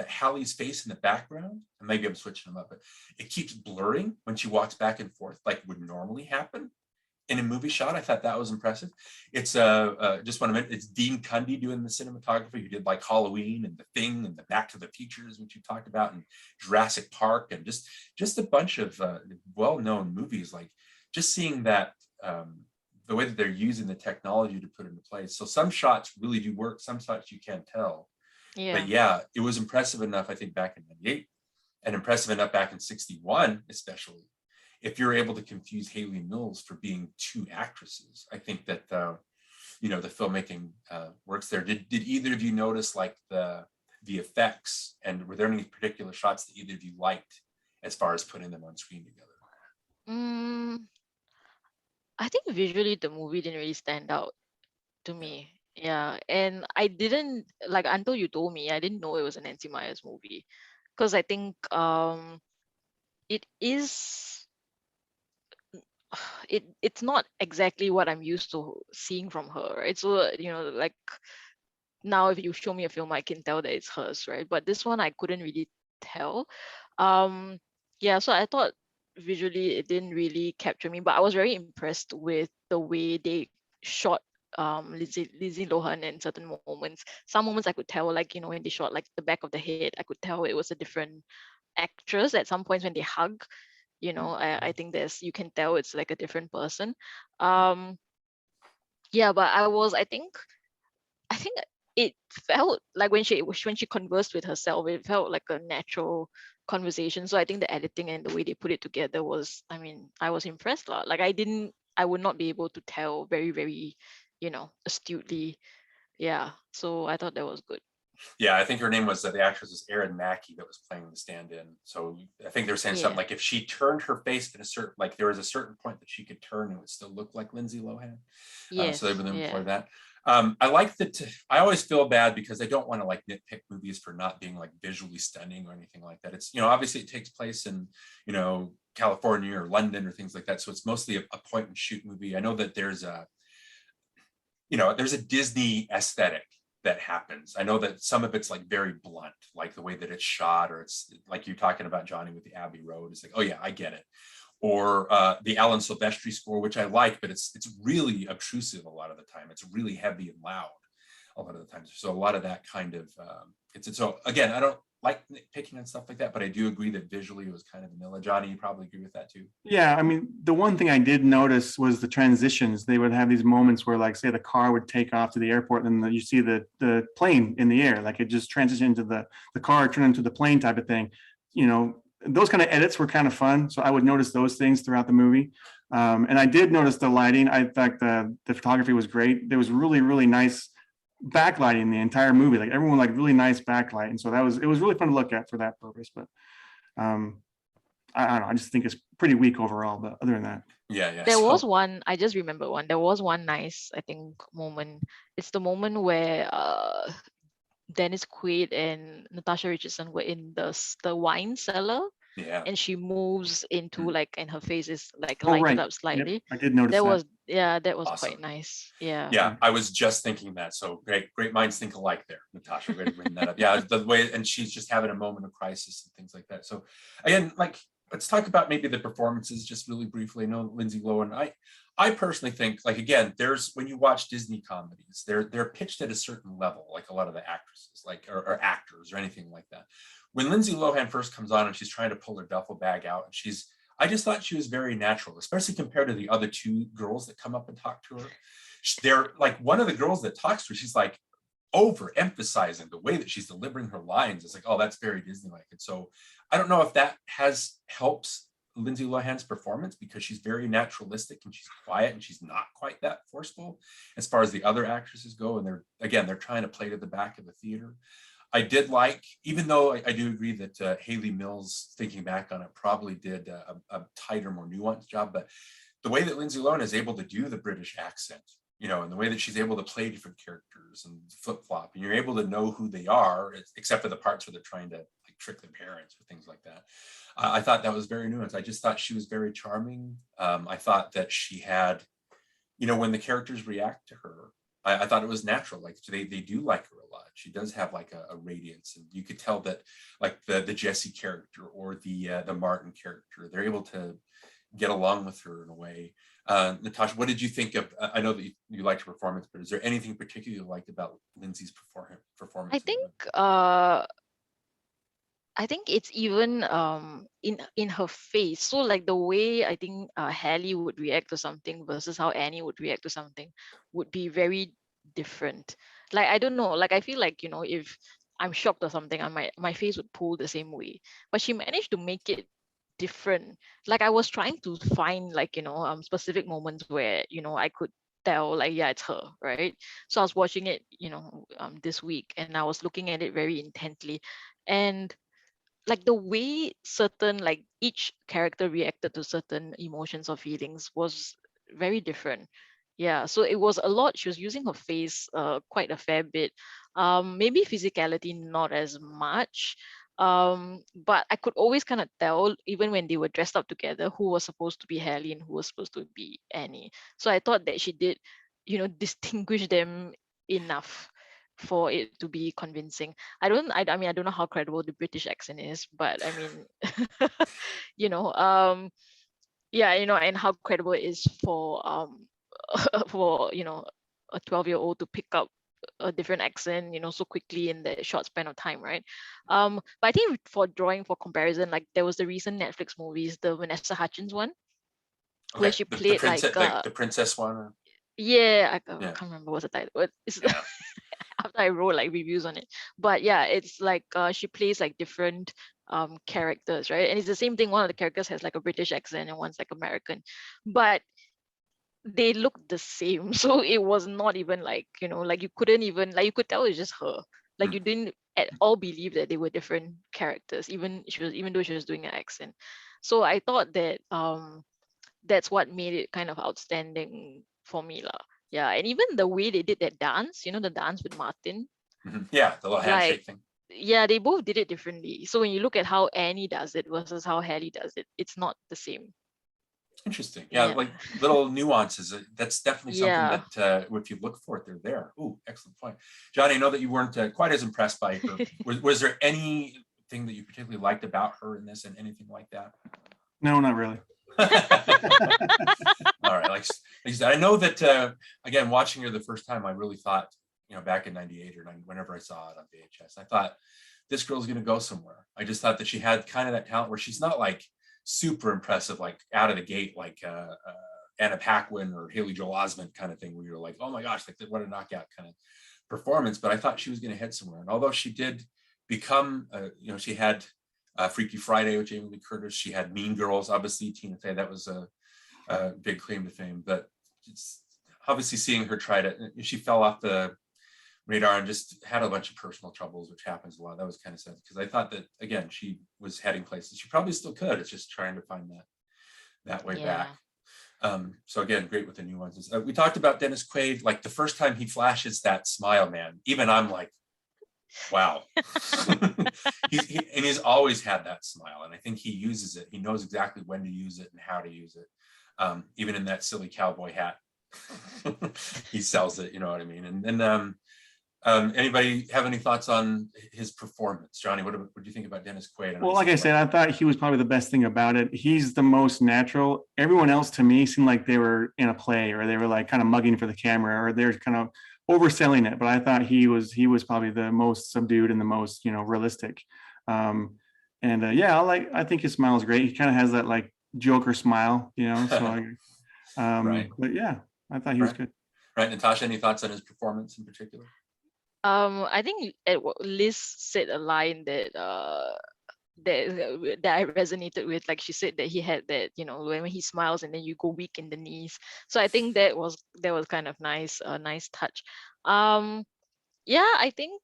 Hallie's face in the background, and maybe I'm switching them up, but it keeps blurring when she walks back and forth, like would normally happen in a movie shot. I thought that was impressive. It's just want to mention, it's Dean Cundy doing the cinematography, who did like Halloween and The Thing and the Back to the Futures, which you talked about, and Jurassic Park, and just a bunch of well-known movies. Like just seeing that the way that they're using the technology to put into place. So some shots really do work, some shots you can't tell. But yeah, it was impressive enough, I think, back in '98, and impressive enough back in '61, especially. If you're able to confuse Haley Mills for being two actresses, I think that you know, the filmmaking works there. Did either of you notice like the effects, and were there any particular shots that either of you liked as far as putting them on screen together? I think visually the movie didn't really stand out to me. Yeah, and I didn't like, until you told me, I didn't know it was a Nancy Meyers movie, because I think it is it's not exactly what I'm used to seeing from her, right? So, you know, like now if you show me a film, I can tell that it's hers, right? But this one I couldn't really tell. Yeah, so I thought visually it didn't really capture me, but I was very impressed with the way they shot Lindsay Lohan in certain moments. Some moments I could tell, like, you know, when they shot like the back of the head, I could tell it was a different actress. At some points when they hug, you know, I think you can tell it's like a different person. Yeah, but I think it felt like when she conversed with herself, it felt like a natural conversation. So I think the editing and the way they put it together was, I mean, I was impressed. Like I would not be able to tell very, very, you know, astutely. Yeah. So I thought that was good. Yeah, I think her name was, the actress was Erin Mackey that was playing the stand-in. So I think they're saying something like if she turned her face in a certain, like there was a certain point that she could turn and it would still look like Lindsay Lohan. So they've been looking for that. I like that. I always feel bad because I don't want to like nitpick movies for not being like visually stunning or anything like that. It's, you know, obviously it takes place in, you know, California or London or things like that. So it's mostly a point and shoot movie. I know that there's a Disney aesthetic that happens. I know that some of it's like very blunt, like the way that it's shot, or it's like you're talking about, Johnny, with the Abbey Road. It's like, oh yeah, I get it. Or the Alan Silvestri score, which I like, but it's really obtrusive a lot of the time. It's really heavy and loud a lot of the times. So a lot of that kind of, so again, I don't like picking on stuff like that, but I do agree that visually it was kind of vanilla. Johnny, you probably agree with that too. Yeah, I mean, the one thing I did notice was the transitions. They would have these moments where, like, say the car would take off to the airport and then you see the plane in the air, like it just transitioned into the car, turned into the plane type of thing, you know. those kind of edits were kind of fun. So I would notice those things throughout the movie. And I did notice the lighting. I thought the photography was great. There was really, really nice backlighting in the entire movie. Like everyone like really nice backlight. And so it was really fun to look at for that purpose. But I don't know. I just think it's pretty weak overall. But other than that. Yeah. There was one, I just remember one. There was one nice, I think, moment. It's the moment where Dennis Quaid and Natasha Richardson were in the wine cellar. Yeah. And she moves into and her face is like Oh, lighted right. up slightly. Yep, I did notice that. That was Awesome. quite nice. Yeah. Yeah, I was just thinking that. So great minds think alike there, Natasha. Way to bring that up. Yeah, the way, and she's just having a moment of crisis and things like that. So again, like, let's talk about maybe the performances just really briefly. I know Lindsay Lohan. I personally think, like, again, there's, when you watch Disney comedies, they're pitched at a certain level, like a lot of the actresses, like or actors or anything like that. When Lindsay Lohan first comes on and she's trying to pull her duffel bag out, and I just thought she was very natural, especially compared to the other two girls that come up and talk to her. They're like, one of the girls that talks to her, she's like overemphasizing the way that she's delivering her lines. It's like, oh, that's very Disney-like. And so I don't know if that helps Lindsay Lohan's performance, because she's very naturalistic and she's quiet and she's not quite that forceful as far as the other actresses go. And they're trying to play to the back of the theater. I did like, even though I do agree that Hayley Mills, thinking back on it, probably did a tighter, more nuanced job, but the way that Lindsay Lohan is able to do the British accent, and the way that she's able to play different characters and flip-flop, and you're able to know who they are, except for the parts where they're trying to like trick their parents or things like that. I thought that was very nuanced. I just thought she was very charming. I thought that she had, when the characters react to her, I thought it was natural. Like they do like her a lot. She does have like a radiance, and you could tell that, like the Jesse character or the Martin character, they're able to get along with her in a way. Natasha, what did you think of? I know that you liked her performance, but is there anything particularly you liked about Lindsay's performance? I think it's even in her face. So like the way I think Halle would react to something versus how Annie would react to something would be very different. Like, I don't know, like I feel like, if I'm shocked or something, my face would pull the same way. But she managed to make it different. Like I was trying to find like, specific moments where, I could tell like, yeah, it's her, right? So I was watching it, this week, and I was looking at it very intently. And like the way certain, like each character reacted to certain emotions or feelings was very different. Yeah, so it was a lot. She was using her face quite a fair bit. Maybe physicality not as much, but I could always kind of tell, even when they were dressed up together, who was supposed to be Halle and who was supposed to be Annie. So I thought that she did, distinguish them enough for it to be convincing. I mean, I don't know how credible the British accent is, but I mean, and how credible it is for for a 12-year-old to pick up a different accent, so quickly in the short span of time, right? But I think for comparison, like there was the recent Netflix movies, the Vanessa Hudgens one, where she played the princess one. Yeah, I can't remember what's the title. After I wrote like reviews on it, but yeah, it's like she plays like different characters, right? And it's the same thing. One of the characters has like a British accent and one's like American, but they look the same. So it was not even like, like you couldn't even, like you could tell it's just her. Like you didn't at all believe that they were different characters, even though she was doing an accent. So I thought that that's what made it kind of outstanding for me lah. Yeah, and even the way they did that dance, the dance with Martin. Mm-hmm. Yeah, the little handshake thing. Yeah, they both did it differently. So when you look at how Annie does it versus how Halle does it, it's not the same. Interesting. Yeah, like little nuances. That's definitely something that if you look for it, they're there. Oh, excellent point. Jonny, I know that you weren't quite as impressed by her. Was there anything that you particularly liked about her in this and anything like that? No, not really. All right. Like you said, I know that, again, watching her the first time, I really thought, back in 98 or 90, whenever I saw it on VHS, I thought this girl's going to go somewhere. I just thought that she had kind of that talent where she's not like super impressive, like out of the gate, like Anna Paquin or Haley Joel Osment kind of thing, where you're like, oh my gosh, like what a knockout kind of performance. But I thought she was going to head somewhere. And although she did become, she had Freaky Friday with Jamie Lee Curtis. She had Mean Girls, obviously Tina Fey, that was a big claim to fame. But it's obviously seeing her she fell off the radar and just had a bunch of personal troubles, which happens a lot. That was kind of sad because I thought that, again, she was heading places. She probably still could. It's just trying to find that way back. So again, great with the nuances. We talked about Dennis Quaid. Like the first time he flashes that smile, man, even I'm like, wow. He's always had that smile, and I think he uses it. He knows exactly when to use it and how to use it. Even in that silly cowboy hat, he sells it. You know what I mean? And then anybody have any thoughts on his performance? Jonny, what do you think about Dennis Quaid? Well, like I said, I thought he was probably the best thing about it. He's the most natural. Everyone else to me seemed like they were in a play, or they were like kind of mugging for the camera, or they're kind of overselling it. But I thought he was probably the most subdued and the most, realistic. I think his smile is great. He kind of has that like Joker smile, so right. But yeah, I thought he was good. Right. Natasha, any thoughts on his performance in particular? I think Liz said a line that I resonated with. Like she said that he had that, when he smiles and then you go weak in the knees. So I think that was kind of nice, a nice touch. I think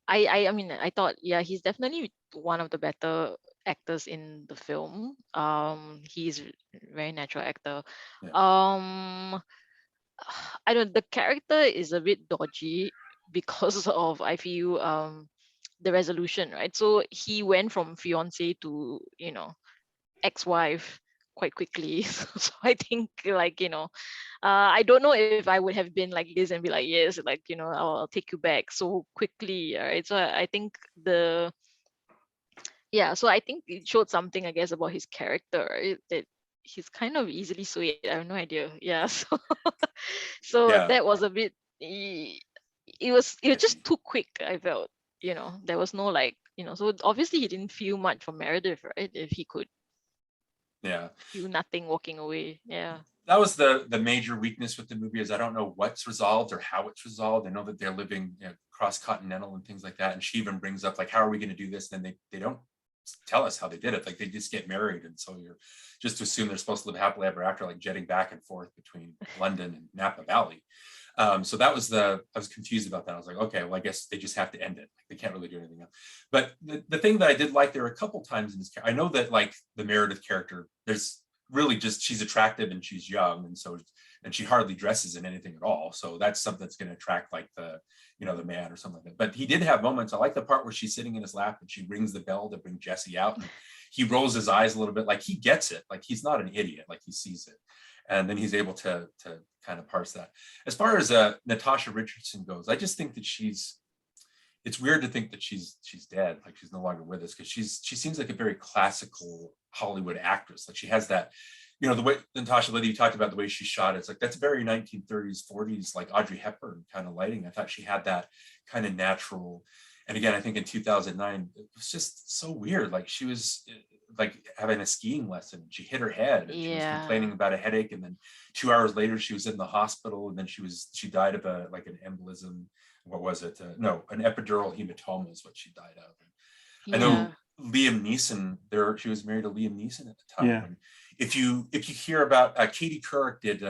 I mean, I thought, yeah, he's definitely one of the better actors in the film. He's a very natural actor. Yeah. The character is a bit dodgy because of, I feel, the resolution, right? So he went from fiance to, ex-wife quite quickly. So I think, I don't know if I would have been like this and be like, yes, like, I'll take you back so quickly, right? So I think so I think it showed something, I guess, about his character, right? That he's kind of easily swayed. I have no idea. Yeah. So that was a bit. It was just too quick. I felt. There was no So obviously he didn't feel much for Meredith, right? If he could. Yeah. Feel nothing walking away. Yeah. That was the major weakness with the movie, is I don't know what's resolved or how it's resolved. I know that they're living cross-continental and things like that. And she even brings up like, how are we going to do this? And then they don't tell us how they did it. Like they just get married, and so you're just to assume they're supposed to live happily ever after, like jetting back and forth between London and Napa Valley. So that was I was confused about that. I was like, okay, well, I guess they just have to end it. Like they can't really do anything else. But the thing that I did like, there were a couple times in this, I know that like the Meredith character, there's really just, she's attractive and she's young, and she hardly dresses in anything at all. So that's something that's going to attract like the man or something like that. But he did have moments. I like the part where she's sitting in his lap and she rings the bell to bring Jesse out, and he rolls his eyes a little bit, like he gets it, like he's not an idiot, like he sees it. And then he's able to kind of parse that. As far as Natasha Richardson goes, I just think that it's weird to think that she's dead, like she's no longer with us, because she seems like a very classical Hollywood actress. Like she has that, the way Natasha, Liddy, you talked about the way she shot, it's like that's very 1930s, 40s, like Audrey Hepburn kind of lighting. I thought she had that kind of natural. And again, I think in 2009, it was just so weird. Like she was like having a skiing lesson. She hit her head and she was complaining about a headache. And then 2 hours later, she was in the hospital, and then she died of an embolism. What was it? No, an epidural hematoma is what she died of. And I know Liam Neeson, she was married to Liam Neeson at the time. Yeah. And if you hear about Katie Couric did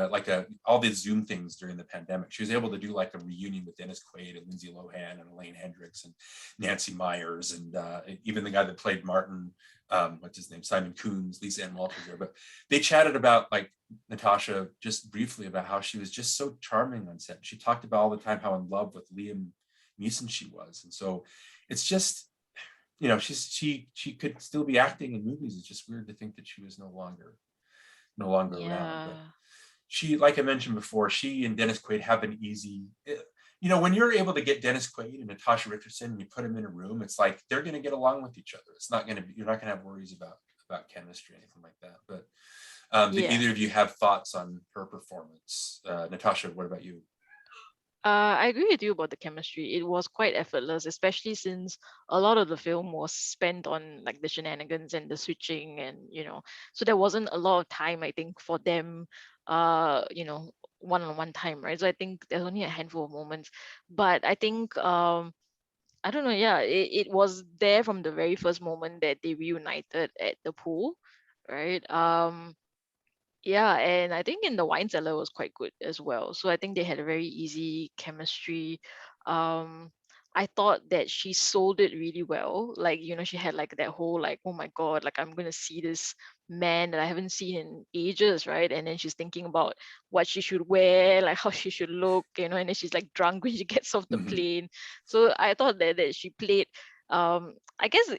all the Zoom things during the pandemic. She was able to do like a reunion with Dennis Quaid and Lindsay Lohan and Elaine Hendricks and Nancy Meyers and even the guy that played Martin, what's his name, Simon Coons, Lisa Ann Walters there. But they chatted about like Natasha just briefly about how she was just so charming on set. She talked about all the time how in love with Liam Neeson she was, and so it's just. She could still be acting in movies. It's just weird to think that she was no longer around. But she, like I mentioned before, she and Dennis Quaid have an easy. When you're able to get Dennis Quaid and Natasha Richardson and you put them in a room, it's like they're going to get along with each other. It's not going to be. You're not going to have worries about chemistry or anything like that. But do either of you have thoughts on her performance? Natasha, what about you? I agree with you about the chemistry. It was quite effortless, especially since a lot of the film was spent on like the shenanigans and the switching, and so there wasn't a lot of time, I think, for them, one-on-one time, right? So I think there's only a handful of moments, but I think I don't know. Yeah, it was there from the very first moment that they reunited at the pool, right? Yeah, and I think in the wine cellar was quite good as well. So I think they had a very easy chemistry. Um, I thought that she sold it really well. Like, she had like that whole like, oh my God, like I'm gonna see this man that I haven't seen in ages, right? And then she's thinking about what she should wear, like how she should look, and then she's like drunk when she gets off the Mhm. plane. So I thought that she played I guess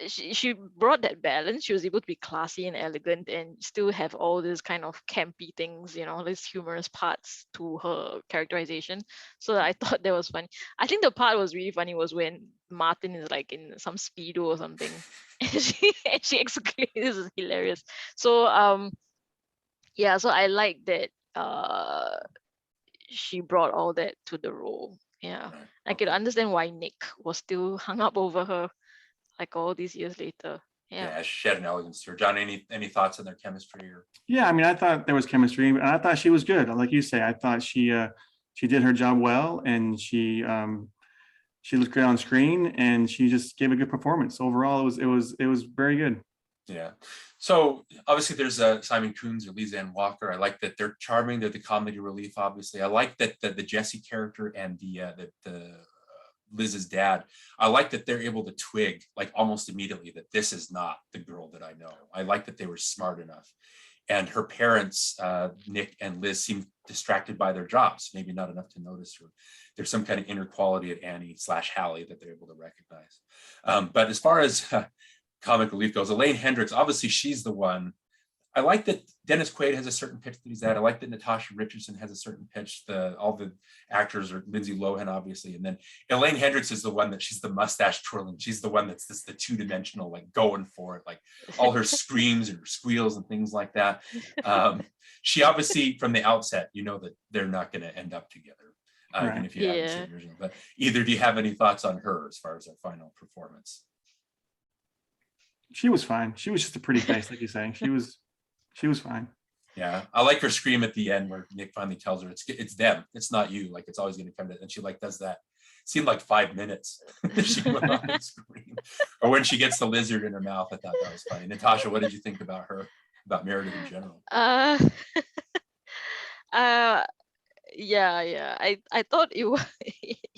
she brought that balance. She was able to be classy and elegant and still have all these kind of campy things, all these humorous parts to her characterization. So I thought that was funny. I think the part was really funny was when Martin is like in some speedo or something, and she exclaims, "This is hilarious." So yeah, so I like that she brought all that to the role. Yeah, Right. I could Okay. understand why Nick was still hung up over her like all these years later. Yeah. Yeah, she had an elegance to her. John, any thoughts on their chemistry or? Yeah, I mean, I thought there was chemistry, and I thought she was good. Like you say, I thought she did her job well, and she looked good on screen, and she just gave a good performance. Overall, it was very good. Yeah. So obviously there's Simon Coons or Lizanne Walker. I like that they're charming. They're the comedy relief. Obviously, I like that the Jesse character and the Liz's dad. I like that they're able to twig like almost immediately that this is not the girl that I know. I like that they were smart enough. And her parents, Nick and Liz, seem distracted by their jobs, maybe not enough to notice her. There's some kind of inner quality at Annie/Hallie that they're able to recognize. But as far as comic relief goes, Elaine Hendricks, obviously she's the one. I like that Dennis Quaid has a certain pitch that he's at. I like that Natasha Richardson has a certain pitch. All the actors are Lindsay Lohan, obviously. And then Elaine Hendricks is the one that she's the mustache twirling. She's the one that's the two-dimensional, like going for it, like all her screams and her squeals and things like that. She obviously, from the outset, that they're not going to end up together, Right. even if you haven't seen the original. But either do you have any thoughts on her as far as her final performance? She was fine. She was just a pretty face, like you're saying. She was fine. Yeah, I like her scream at the end where Nick finally tells her it's them, it's not you. Like it's always going to come to, and she like does that. Seemed like 5 minutes. She went on and screamed. Or when she gets the lizard in her mouth, I thought that was funny. Natasha, what did you think about her, about Meredith in general? Uh, yeah. I thought it was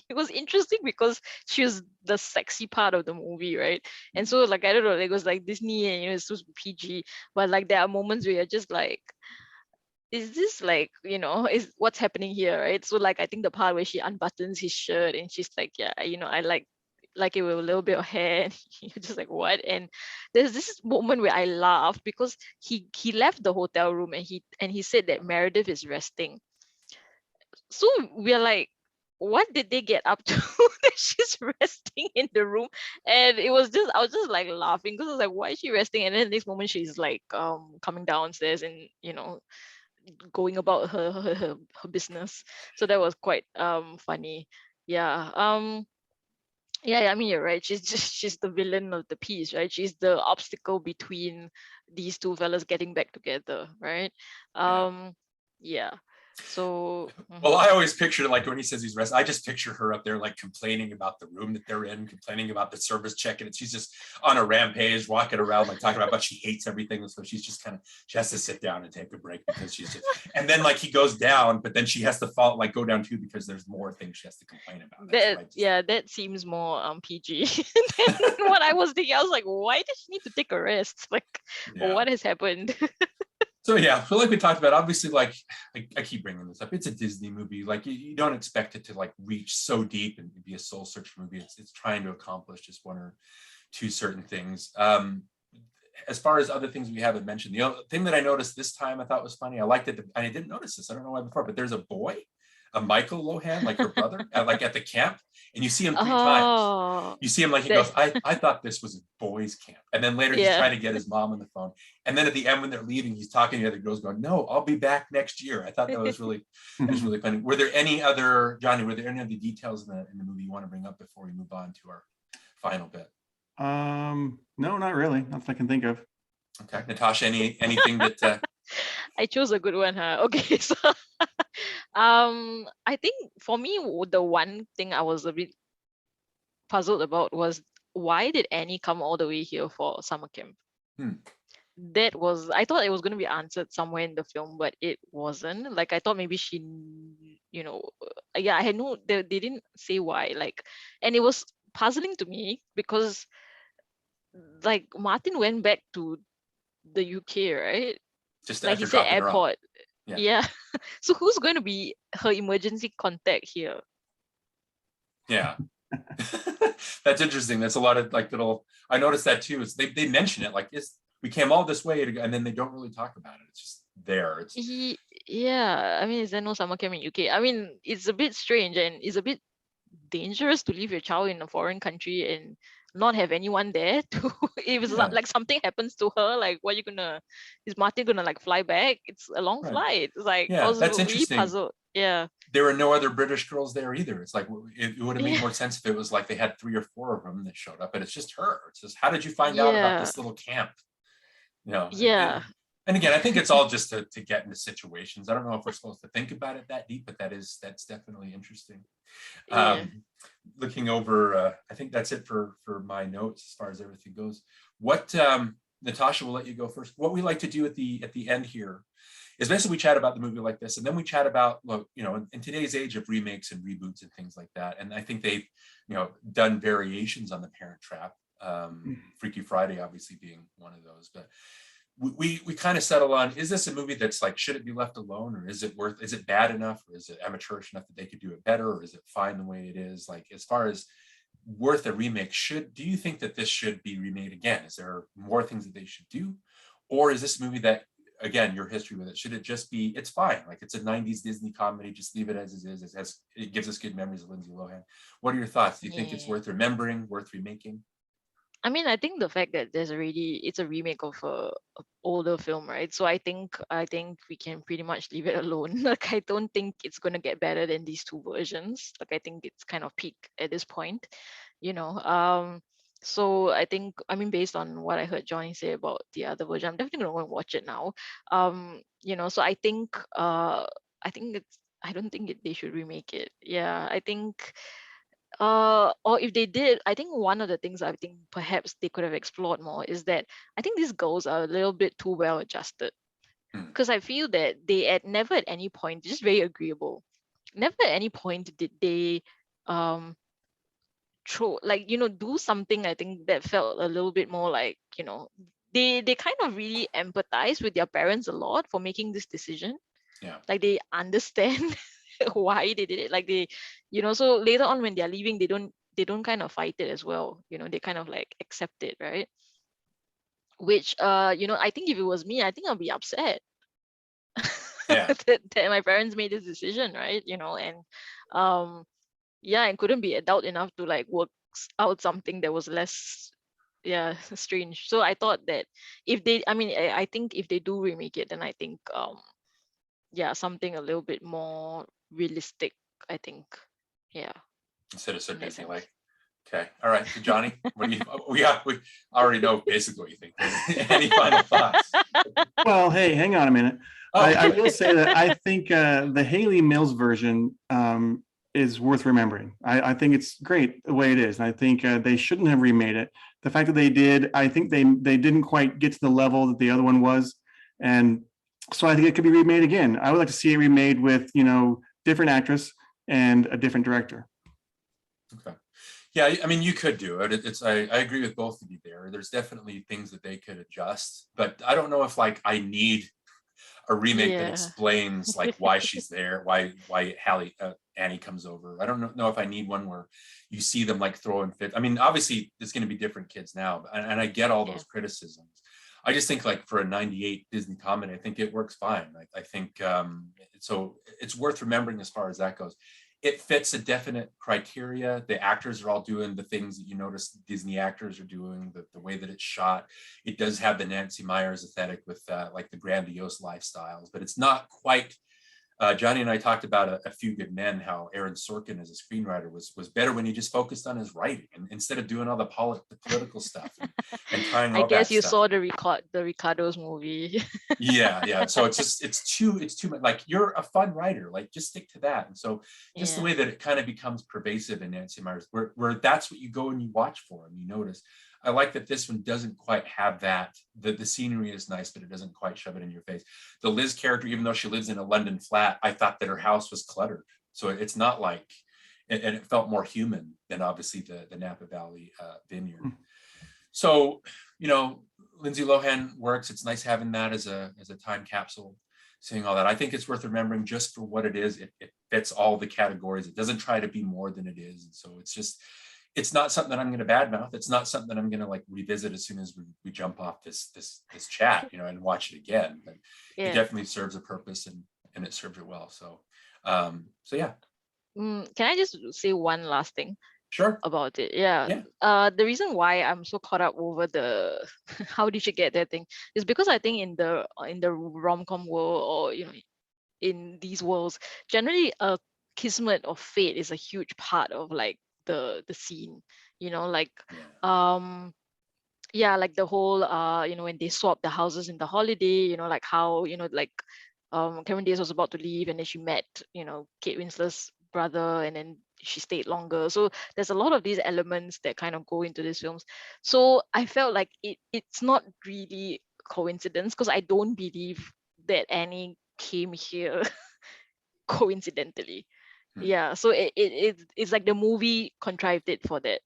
it was interesting because she was the sexy part of the movie, right? And so like I don't know, it was like Disney and it's supposed to be PG, but like there are moments where you're just like, is this like, is what's happening here, right? So like I think the part where she unbuttons his shirt and she's like, yeah, I like it with a little bit of hair, and you're just like, what? And there's this moment where I laughed because he left the hotel room and he said that Meredith is resting. So we're like, what did they get up to that she's resting in the room? And I was just like laughing because I was like, why is she resting? And then the next moment she's like coming downstairs and going about her business. So that was quite funny. Yeah. Yeah, I mean you're right. She's the villain of the piece, right? She's the obstacle between these two fellas getting back together, right? Yeah. So Well, I always picture like when he says he's resting, I just picture her up there like complaining about the room that they're in, complaining about the service check, and she's just on a rampage, walking around like talking about but she hates everything. So she's just she has to sit down and take a break because she's just, and then like he goes down, but then she has to go down too because there's more things she has to complain about. That seems more PG than what I was thinking. I was like, why does she need to take a rest? Like, what has happened? So yeah, so like we talked about, obviously, like I keep bringing this up, it's a Disney movie. Like you don't expect it to like reach so deep and be a soul searching movie. It's trying to accomplish just one or two certain things. As far as other things we haven't mentioned, the thing that I noticed this time I thought was funny. I liked it, and I didn't notice this. I don't know why before, but there's a boy, a Michael Lohan, like her brother, at the camp, and you see him 3 times. You see him like he goes, I thought this was a boys' camp, and then later he's trying to get his mom on the phone, and then at the end when they're leaving, he's talking to the other girls, going, "No, I'll be back next year." I thought that was really, really funny. Were there any other, Johnny? Were there any other details in the movie you want to bring up before we move on to our final bit? No, not really. Nothing I can think of. Okay, Natasha, anything that? I chose a good one, huh? Okay, so I think for me the one thing I was a bit puzzled about was, why did Annie come all the way here for summer camp? That was, I thought it was going to be answered somewhere in the film, but it wasn't. Like, I thought maybe she, I had no, they didn't say why. Like, and it was puzzling to me because, like, Martin went back to the UK, right? Just Like after he said, dropping her off. airport. Yeah. Yeah. So who's going to be her emergency contact here? Yeah. That's interesting. That's a lot of like little, I noticed that too, is they mention it like, we came all this way and then they don't really talk about it. It's just there. It's Yeah, I mean, is there no summer camp in UK? I mean, it's a bit strange and it's a bit dangerous to leave your child in a foreign country and not have anyone there to if it's like something happens to her, like what you gonna, is Martin gonna like fly back? It's a long flight. It's like, I was that's really interesting. puzzled. Yeah. There were no other British girls there either. It's like, it would have made more sense if it was like they had 3 or 4 of them that showed up, and it's just her. It's just, how did you find out about this little camp? And again, I think it's all just to get into situations. I don't know if we're supposed to think about it that deep, but that's definitely interesting. Looking over, I think that's it for my notes as far as everything goes. What Natasha, will let you go first. What we like to do at the end here is basically we chat about the movie like this, and then we chat about, look, in today's age of remakes and reboots and things like that. And I think they've, done variations on The Parent Trap. Freaky Friday obviously being one of those, but we kind of settle on, is this a movie that's like, should it be left alone, or is it bad enough, or is it amateurish enough that they could do it better, or is it fine the way it is? Like, as far as worth a remake, do you think that this should be remade again? Is there more things that they should do, or is this a movie that, again, your history with it, should it just be, it's fine, like it's a 90s Disney comedy, just leave it as it is, it gives us good memories of Lindsay Lohan? What are your thoughts? Do you think it's worth remembering, worth remaking? I mean, I think the fact that it's a remake of a older film, right? So I think we can pretty much leave it alone. Like, I don't think it's gonna get better than these 2 versions. Like, I think it's kind of peak at this point, So I think, I mean, based on what I heard Jonny say about the other version, I'm definitely gonna go and watch it now. So I think I don't think they should remake it. Yeah, I think. Or if they did, I think one of the things I think perhaps they could have explored more is that I think these girls are a little bit too well adjusted, because I feel that they never at any point, just very agreeable, never at any point did they do something, I think, that felt a little bit more like, they kind of really empathize with their parents a lot for making this decision. Like, they understand why they did it, like they, so later on when they're leaving, they don't kind of fight it as well, they kind of like accept it, right? Which I think if it was me, I think I'll be upset that my parents made this decision, right? And and couldn't be adult enough to like work out something that was less strange. So I thought that I think if they do remake it, then I think something a little bit more realistic, I think. Instead of sitting there like, okay, all right, so Jonny, what do you, we already know basically what you think. Any final thoughts? Well, hey, hang on a minute. I will say that I think the Hayley Mills version is worth remembering. I think it's great the way it is. And I think they shouldn't have remade it. The fact that they did, I think they didn't quite get to the level that the other one was. And so I think it could be remade again. I would like to see it remade with, different actress and a different director. Okay. Yeah, I mean, you could do it. I agree with both of you there. There's definitely things that they could adjust, but I don't know if like I need a remake that explains like why she's there, why Annie comes over. I don't know if I need one where you see them like throwing fit. I mean, obviously there's going to be different kids now, and I get all those criticisms. I just think like for a 98 Disney comedy, I think it works fine. I think so it's worth remembering as far as that goes. It fits a definite criteria. The actors are all doing the things that you notice Disney actors are doing, the way that it's shot. It does have the Nancy Meyers aesthetic with like the grandiose lifestyles, but it's not quite Jonny and I talked about a Few Good Men, how Aaron Sorkin as a screenwriter was better when he just focused on his writing and instead of doing all the political stuff and trying all I guess that you stuff. saw the Ricardo's movie. Yeah. So it's too much. Like, you're a fun writer, like just stick to that. And so just the way that it kind of becomes pervasive in Nancy Meyers, where that's what you go and you watch for and you notice. I like that this one doesn't quite have that. The scenery is nice, but it doesn't quite shove it in your face. The Liz character, even though she lives in a London flat, I thought that her house was cluttered. So it's not like, and it felt more human than obviously the Napa Valley vineyard. So, Lindsay Lohan works. It's nice having that as a time capsule, seeing all that. I think it's worth remembering just for what it is. It fits all the categories. It doesn't try to be more than it is. And so it's not something that I'm going to badmouth. It's not something that I'm going to like revisit as soon as we jump off this chat, and watch it again. But it definitely serves a purpose and it serves it well. So, yeah. Can I just say one last thing? Sure. About it? Yeah. The reason why I'm so caught up over the how did you get that thing is because I think in the rom-com world, or in these worlds, generally a kismet or fate is a huge part of like the scene, like like the whole when they swap the houses in the holiday, like how Cameron Diaz was about to leave and then she met Kate Winslet's brother and then she stayed longer. So there's a lot of these elements that kind of go into these films. So I felt like it's not really coincidence, because I don't believe that Annie came here coincidentally. Yeah, so it's like the movie contrived it for that,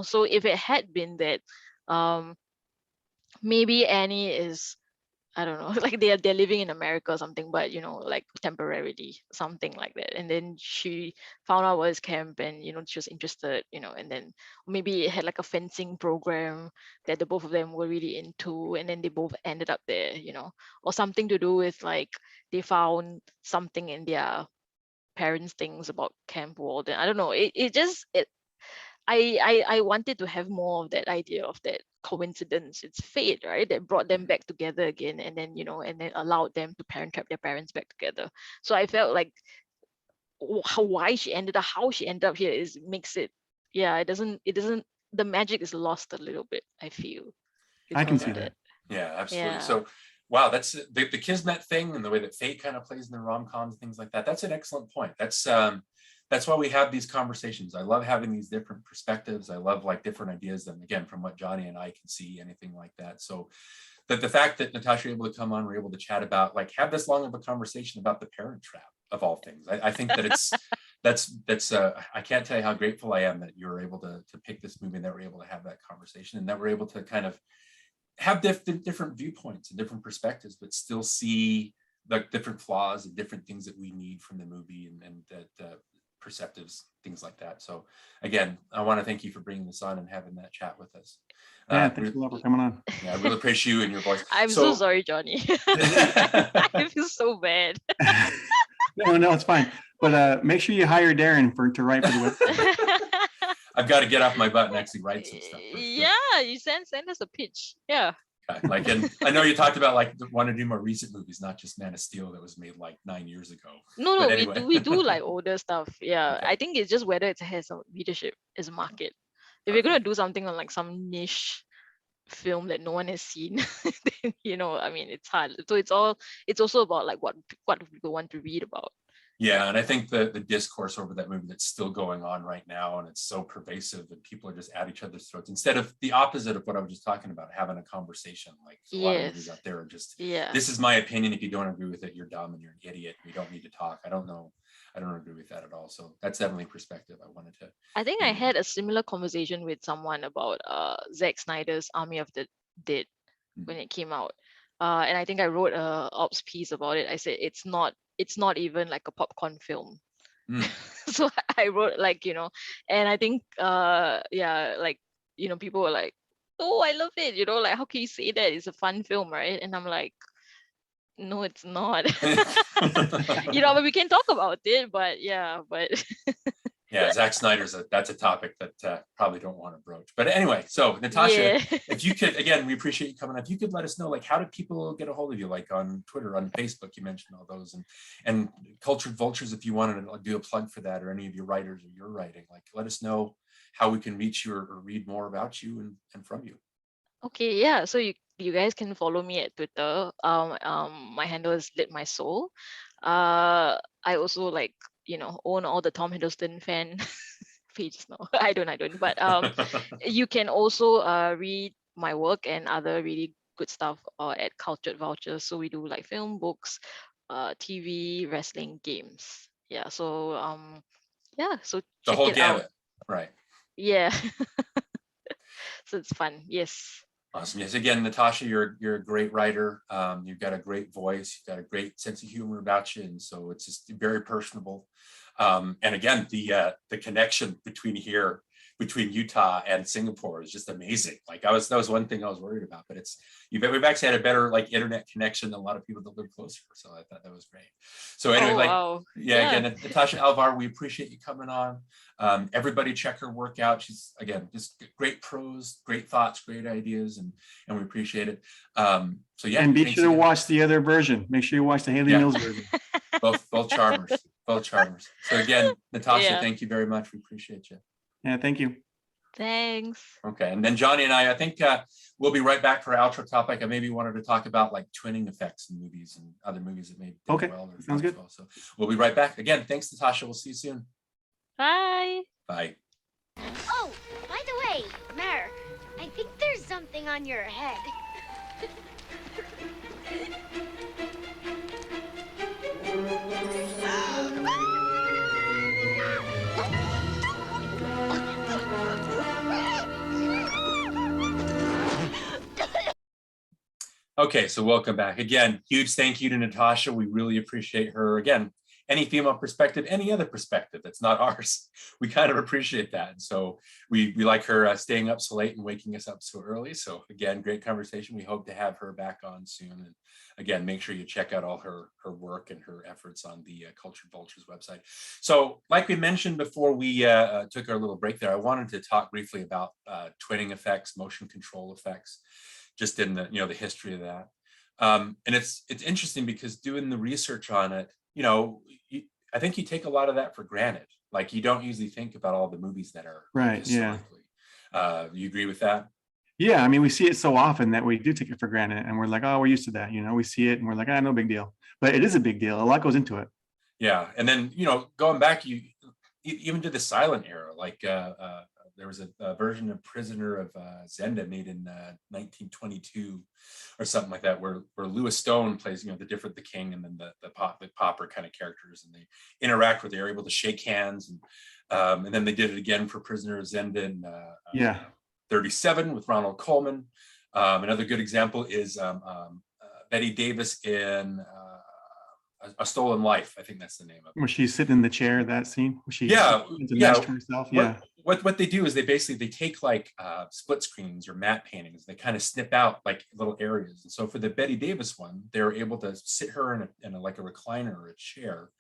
so if it had been that maybe Annie is, I don't know, like they're living in America or something, but like temporarily, something like that, and then she found out was camp and she was interested, and then maybe it had like a fencing program that the both of them were really into, and then they both ended up there, or something to do with like they found something in their parents' things about Camp Walden. I don't know. I wanted to have more of that idea of that coincidence. It's fate, right? That brought them back together again, and then and then allowed them to parent trap their parents back together. So I felt like how she ended up here makes it. Yeah, it doesn't. The magic is lost a little bit, I feel. I can see that. Yeah, absolutely. Yeah. So, wow, that's the kismet thing and the way that fate kind of plays in the rom-coms and things like that. That's an excellent point. That's why we have these conversations. I love having these different perspectives. I love like different ideas. And again, from what Jonny and I can see, anything like that. So that the fact that Natasha able to come on, we're able to chat about, like, have this long of a conversation about the Parent Trap of all things. I think that that's I can't tell you how grateful I am that you were able to pick this movie and that we're able to have that conversation and that we're able to kind of have different viewpoints and different perspectives, but still see the different flaws and different things that we need from the movie and that perceptives, things like that. So again, I want to thank you for bringing this on and having that chat with us. Yeah, thanks a lot for coming on. Yeah, I really appreciate you and your voice. I'm so sorry, Jonny. I feel so bad. No, it's fine. But make sure you hire Darin to write for the website. I've got to get off my butt and actually write some stuff. Yeah, you send us a pitch. Yeah. Like, and I know you talked about like want to do more recent movies, not just Man of Steel that was made like 9 years ago. No, anyway. we do like older stuff. Yeah, Okay. I think it's just whether it has a readership as a market. If you're gonna do something on like some niche film that no one has seen, then I mean, it's hard. So it's also about like what people want to read about. Yeah, and I think the discourse over that movie that's still going on right now, and it's so pervasive, and people are just at each other's throats instead of the opposite of what I was just talking about, having a conversation. Like a lot of movies out there are just, this is my opinion. If you don't agree with it, you're dumb and you're an idiot. We don't need to talk. I don't agree with that at all. So that's definitely a perspective I wanted to. I think I had a similar conversation with someone about Zack Snyder's Army of the Dead when it came out, and I think I wrote a ops piece about it. I said it's not even like a popcorn film. So I wrote like, and I think like, people were like, oh, I love it, like how can you say that? It's a fun film, right? And I'm like, no, it's not. But we can talk about it, but yeah. Yeah, Zack Snyder's that's a topic that probably don't want to broach. But anyway, so Natasha, Yeah. if you could, again, we appreciate you coming. If you could let us know, like, how do people get a hold of you, like on Twitter, on Facebook? You mentioned all those, and Cultured Vultures, if you wanted to do a plug for that, or any of your writers or your writing, like, let us know how we can reach you or read more about you and from you. Okay, yeah. So you guys can follow me at Twitter. My handle is Lit My Soul. I also own all the Tom Hiddleston fan pages now. I don't. But you can also read my work and other really good stuff at Cultured Vultures. So we do like film, books, TV, wrestling, games. Yeah. So so The check whole it out. gamut, right? Yeah. So it's fun. Yes. Awesome. Yes. Again, Natasha, you're a great writer. You've got a great voice. You've got a great sense of humor about you, and so it's just very personable. And again, the connection between Utah and Singapore is just amazing. Like that was one thing I was worried about, but we've actually had a better like internet connection than a lot of people that live closer. So I thought that was great. So anyway, Wow. yeah, again, Natasha Alvar, we appreciate you coming on. Everybody check her work out. She's, again, just great prose, great thoughts, great ideas, and we appreciate it. So yeah, and be sure to watch the other version. Make sure you watch the Haley Mills version. both charmers. So again, Natasha, thank you very much. We appreciate you. Yeah, thank you. Thanks. Okay, and then Jonny and I think we'll be right back for our outro topic. I maybe wanted to talk about like twinning effects in movies and other movies that made well. Sounds good. Well. So we'll be right back. Again, thanks, Natasha. We'll see you soon. Bye. Bye. Oh, by the way, Mare, I think there's something on your head. Okay, so welcome back. Again, huge thank you to Natasha. We really appreciate her. Again, any female perspective, any other perspective that's not ours, we kind of appreciate that. And so we like her staying up so late and waking us up so early. So again, great conversation. We hope to have her back on soon. And again, make sure you check out all her work and her efforts on the Cultured Vultures website. So like we mentioned before we took our little break there, I wanted to talk briefly about twinning effects, motion control effects, just in the the history of that. And it's interesting because doing the research on it, I think you take a lot of that for granted. Like you don't usually think about all the movies that are historically. You agree with that? Yeah, I mean, we see it so often that we do take it for granted, and we're like, oh, we're used to that. We see it, and we're like, no big deal. But it is a big deal. A lot goes into it. Yeah, and then going back, you even to the silent era, like there was a version of Prisoner of Zenda made in 1922 or something like that, where Lewis Stone plays the king, and then the pauper kind of characters, and they interact with. They're able to shake hands, and then they did it again for Prisoner of Zenda in 37 with Ronald Colman. Another good example is Betty Davis in A Stolen Life. I think that's the name of it. Where she's sitting in the chair, that scene. Where she herself. What they do is they take like split screens or matte paintings. They kind of snip out like little areas. And so for the Betty Davis one, they were able to sit her in a like a recliner or a chair.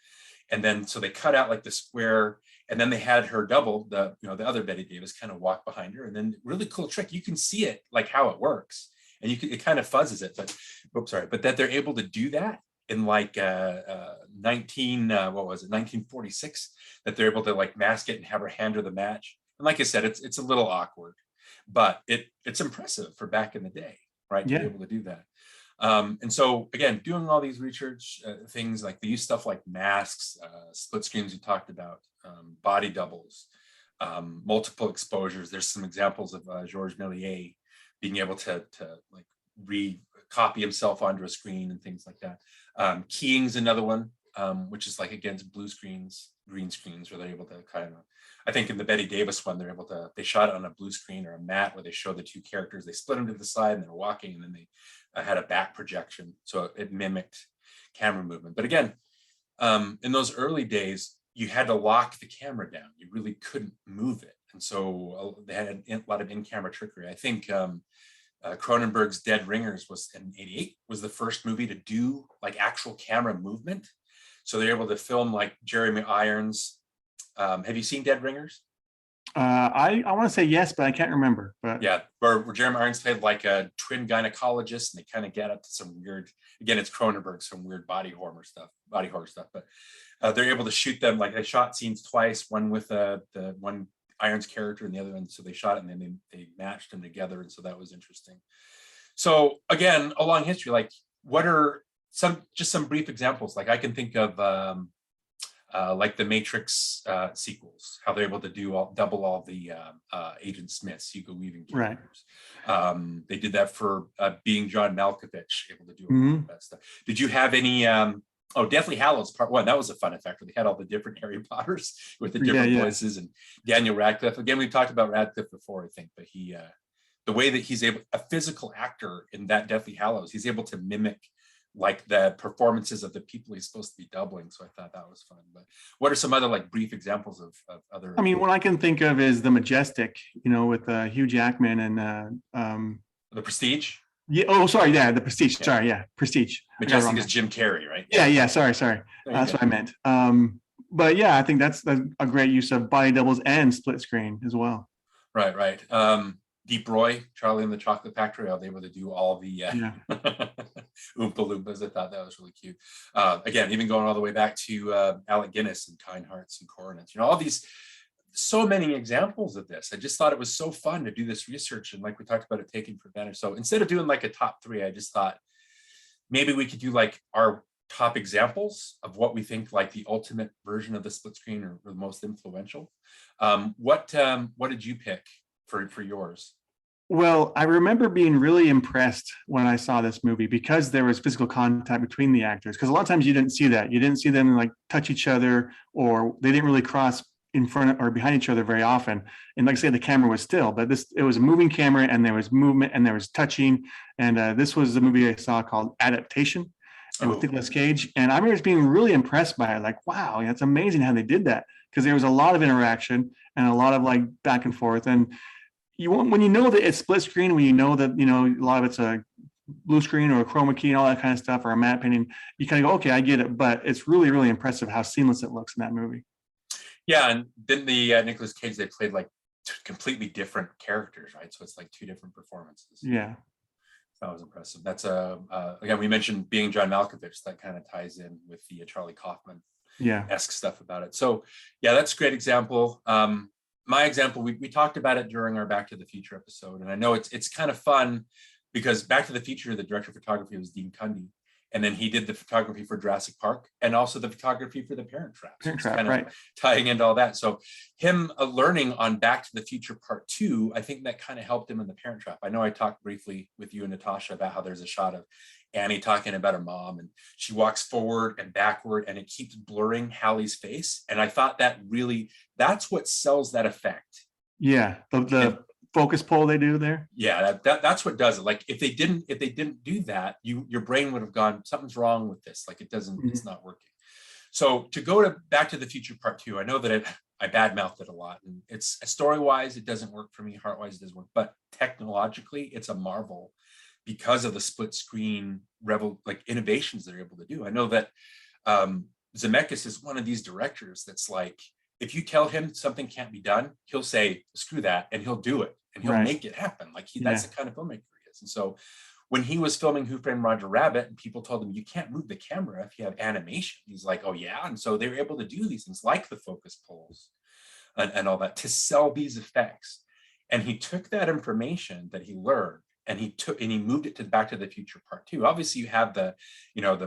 And then so they cut out like the square, and then they had her double, the other Betty Davis kind of walk behind her. And then really cool trick, you can see it like how it works, and it kind of fuzzes it, but that they're able to do that in like 1946, that they're able to like mask it and have her hand her the match. And like I said, it's a little awkward, but it's impressive for back in the day, right? To be able to do that. And so again, doing all these research things, like they use stuff like masks, split screens we talked about, body doubles, multiple exposures. There's some examples of Georges Méliès being able to like copy himself onto a screen and things like that. Keying's another one, which is like against blue screens, green screens, where they're able to kind of, I think in the Betty Davis one, they shot it on a blue screen or a mat where they show the two characters, they split them to the side and they're walking, and then they had a back projection. So it mimicked camera movement. But again, in those early days, you had to lock the camera down. You really couldn't move it. And so they had a lot of in-camera trickery. I think Cronenberg's Dead Ringers was in '88, was the first movie to do like actual camera movement. So they're able to film like Jeremy Irons Have you seen Dead Ringers? I want to say yes, but I can't remember. But Yeah, where Jeremy Irons played like a twin gynecologist, and they kind of get up to some weird. Again, it's Cronenberg, some weird body horror stuff. But they're able to shoot them, like they shot scenes twice, one with the one Irons character and the other one. So they shot it and then they matched them together, and so that was interesting. So again, a long history. Like, what are some brief examples? Like I can think of. Like the Matrix sequels, how they're able to double all the Agent Smiths, Hugo Weaving characters. Right. They did that for Being John Malkovich, able to do all that stuff. Did you have any? Deathly Hallows Part 1. That was a fun effect where they had all the different Harry Potters with the different voices, and Daniel Radcliffe. Again, we've talked about Radcliffe before, I think, but he, the way that he's able, a physical actor in that Deathly Hallows, he's able to mimic like the performances of the people he's supposed to be doubling. So I thought that was fun. But what are some other like brief examples of other? I mean, what I can think of is The Majestic, with Hugh Jackman and The Prestige. Yeah. Oh, sorry. Yeah, The Prestige. Yeah. Sorry. Yeah, Prestige. Majestic is Jim Carrey, right? Yeah. Sorry. That's what I meant. But yeah, I think that's a great use of body doubles and split screen as well. Right. Deep Roy, Charlie and the Chocolate Factory, how they were able to do all the Oompa Loompas. I thought that was really cute. Again, even going all the way back to Alec Guinness and Kind Hearts and Coronets, all these, so many examples of this. I just thought it was so fun to do this research, and like we talked about it, taking for advantage. So instead of doing like a top 3, I just thought maybe we could do like our top examples of what we think like the ultimate version of the split screen or the most influential. What did you pick for yours? Well, I remember being really impressed when I saw this movie because there was physical contact between the actors. Because a lot of times you didn't see that. You didn't see them like touch each other, or they didn't really cross in front of or behind each other very often. And like I said, the camera was still, but it was a moving camera, and there was movement and there was touching. And this was a movie I saw called Adaptation, and with Nicolas Cage. And I remember just being really impressed by it. Like, wow, it's amazing how they did that, because there was a lot of interaction and a lot of like back and forth. And when you know that it's split screen, when you know that a lot of it's a blue screen or a chroma key and all that kind of stuff, or a matte painting, you kind of go, okay, I get it. But it's really, really impressive how seamless it looks in that movie. Yeah, and then the Nicolas Cage, they played like completely different characters, right? So it's like 2 different performances. Yeah, that was impressive. That's again, we mentioned Being John Malkovich. That kind of ties in with the Charlie Kaufman-esque stuff about it. So yeah, that's a great example. My example, we talked about it during our Back to the Future episode, and I know it's kind of fun because Back to the Future, the director of photography was Dean Cundy, and then he did the photography for Jurassic Park and also the photography for The Parent Trap. So kind of tying into all that. So him learning on Back to the Future Part 2, I think that kind of helped him in The Parent Trap. I know I talked briefly with you and Natasha about how there's a shot of Annie talking about her mom, and she walks forward and backward and it keeps blurring Hallie's face. And I thought that's what sells that effect. Yeah. The focus pull they do there. Yeah. That's what does it. Like if they didn't do that, your brain would have gone, something's wrong with this. Like it's not working. So to go to Back to the Future Part 2, I know that I badmouthed it a lot, and it's story-wise, it doesn't work for me. Heart-wise, it doesn't work, but technologically, it's a marvel because of the split screen innovations they're able to do. I know that Zemeckis is one of these directors that's like, if you tell him something can't be done, he'll say, screw that, and he'll do it, and he'll make it happen. Like that's the kind of filmmaker he is. And so when he was filming Who Framed Roger Rabbit, and people told him, you can't move the camera if you have animation, he's like, oh yeah. And so they were able to do these things like the focus pulls and all that to sell these effects. And he took that information that he learned, and he moved it to Back to the Future Part 2. Obviously, you have the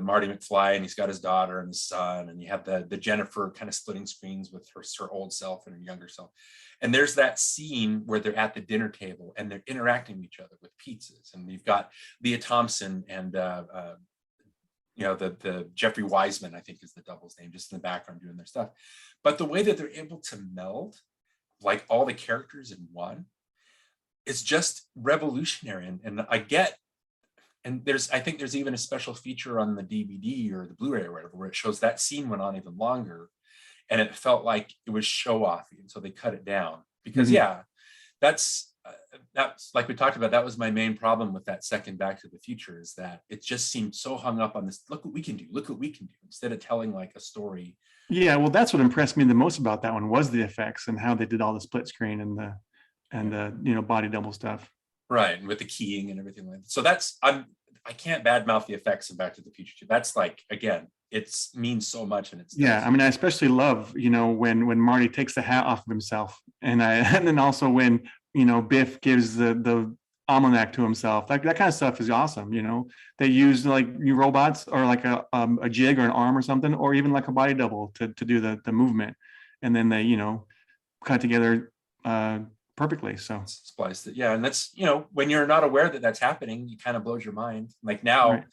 Marty McFly, and he's got his daughter and his son, and you have the Jennifer kind of splitting screens with her old self and her younger self. And there's that scene where they're at the dinner table and they're interacting with each other with pizzas. And you've got Leah Thompson and the Jeffrey Wiseman, I think is the double's name, just in the background doing their stuff. But the way that they're able to meld like all the characters in one, it's just revolutionary. And I think there's even a special feature on the DVD or the Blu-ray or whatever, where it shows that scene went on even longer, and it felt like it was show-offy. And so they cut it down because that's that's like we talked about, that was my main problem with that second Back to the Future, is that it just seemed so hung up on this, look what we can do, look what we can do, instead of telling like a story. Yeah, well, that's what impressed me the most about that one was the effects and how they did all the split screen and the body double stuff. Right, and with the keying and everything like that. So I can't badmouth the effects of Back to the Future 2. That's like, again, it means so much, and it's yeah. I mean, I especially love when Marty takes the hat off of himself, and then also when Biff gives the almanac to himself. That kind of stuff is awesome. They use like new robots or like a jig or an arm or something, or even like a body double to do the movement, and then they cut together perfectly. So spliced it, yeah. And that's when you're not aware that that's happening, it kind of blows your mind. Like now. Right.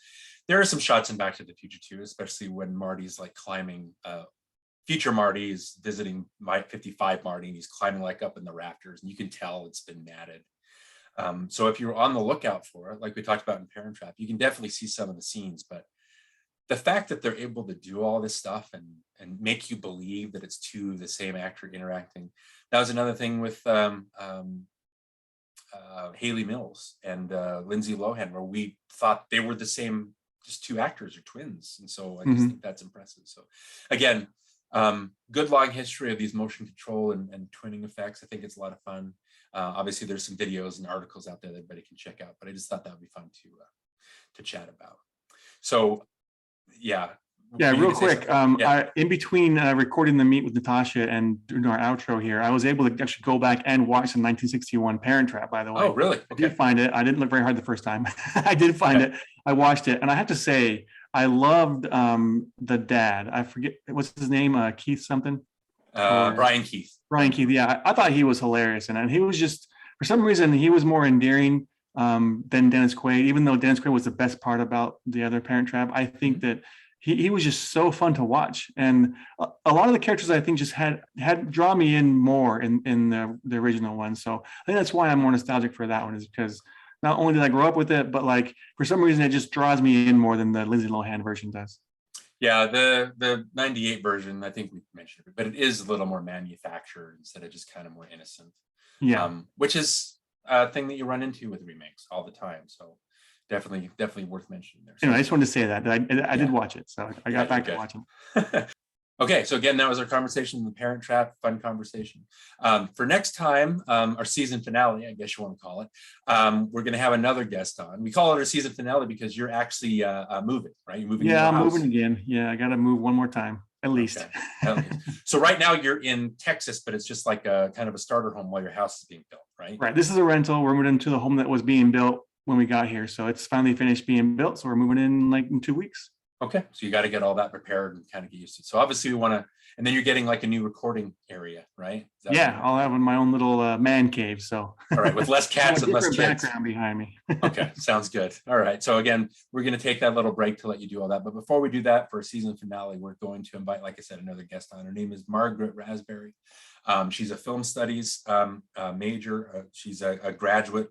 There are some shots in Back to the Future 2, especially when Marty's like climbing, future Marty is visiting 55 Marty, and he's climbing like up in the rafters, and you can tell it's been matted. So if you're on the lookout for it, like we talked about in Parent Trap, you can definitely see some of the scenes, but the fact that they're able to do all this stuff and make you believe that it's the same actor interacting. That was another thing with Haley Mills and Lindsay Lohan, where we thought they were the same, just two actors or twins. And so I just think that's impressive. So again, good long history of these motion control and twinning effects. I think it's a lot of fun. Obviously there's some videos and articles out there that everybody can check out, but I just thought that would be fun to chat about. So yeah. Yeah, real quick. In between recording the meet with Natasha and doing our outro here, I was able to actually go back and watch the 1961 Parent Trap, by the way. Oh, really? Okay. I did find it. I didn't look very hard the first time. I did find it. I watched it. And I have to say, I loved the dad. I forget, what's his name? Keith something? Brian Keith. Brian Keith, yeah. I thought he was hilarious. And he was just, for some reason, he was more endearing than Dennis Quaid. Even though Dennis Quaid was the best part about the other Parent Trap, I think that he was just so fun to watch, and a lot of the characters I think just had draw me in more in the original one. So I think that's why I'm more nostalgic for that one, is because not only did I grow up with it, but like for some reason it just draws me in more than the Lindsay Lohan version does. Yeah, the 98 version, I think we mentioned it, but it is a little more manufactured instead of just kind of more innocent. Yeah, which is a thing that you run into with remakes all the time. So definitely worth mentioning there. So, anyway, I just wanted to say that I did watch it, so I got back to watching. Okay, so again, that was our conversation in the Parent Trap, fun conversation. For next time, our season finale, I guess you want to call it, we're going to have another guest on. We call it our season finale because you're actually moving, right? You're moving. Yeah, I'm moving again. Yeah, I got to move one more time, at least. Okay. So right now you're in Texas, but it's just like a kind of a starter home while your house is being built, right? Right. This is a rental. We're moving into the home that was being built when we got here. So it's finally finished being built. So we're moving in 2 weeks. Okay. So you got to get all that prepared and kind of get used to it. So obviously we want to, and then you're getting like a new recording area, right? Yeah. I'll have my own little man cave. So. All right. With less cats and less kids. Background behind me. Okay. Sounds good. All right. So again, we're going to take that little break to let you do all that. But before we do that, for a season finale, we're going to invite, like I said, another guest on. Her name is Margaret Raspberry. She's a film studies major. She's a graduate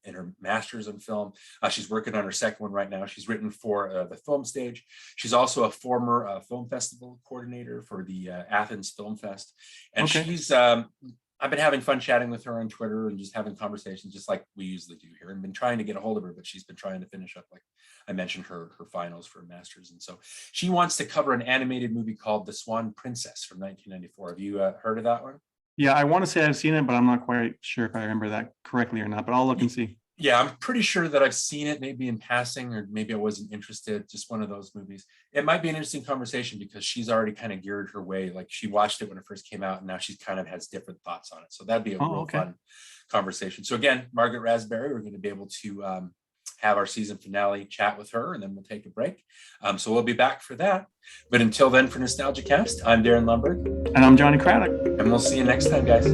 in her master's in film. She's working on her second one right now. She's written for the Film Stage. She's also a former film festival coordinator for the Athens Film Fest. And she's, I've been having fun chatting with her on Twitter and just having conversations just like we usually do here, and been trying to get a hold of her, but she's been trying to finish up, like I mentioned, her finals for a master's. And so she wants to cover an animated movie called The Swan Princess from 1994. Have you heard of that one? Yeah, I want to say I've seen it, but I'm not quite sure if I remember that correctly or not, but I'll look and see. Yeah, I'm pretty sure that I've seen it, maybe in passing, or maybe I wasn't interested, just one of those movies. It might be an interesting conversation because she's already kind of geared her way. Like she watched it when it first came out, and now she's kind of has different thoughts on it. So that'd be a real fun conversation. So again, Margaret Raspberry, we're going to be able to have our season finale chat with her, and then we'll take a break. So we'll be back for that. But until then, for NostalgiaCast, I'm Darin Lumberg. And I'm Johnny Craddock. And we'll see you next time, guys.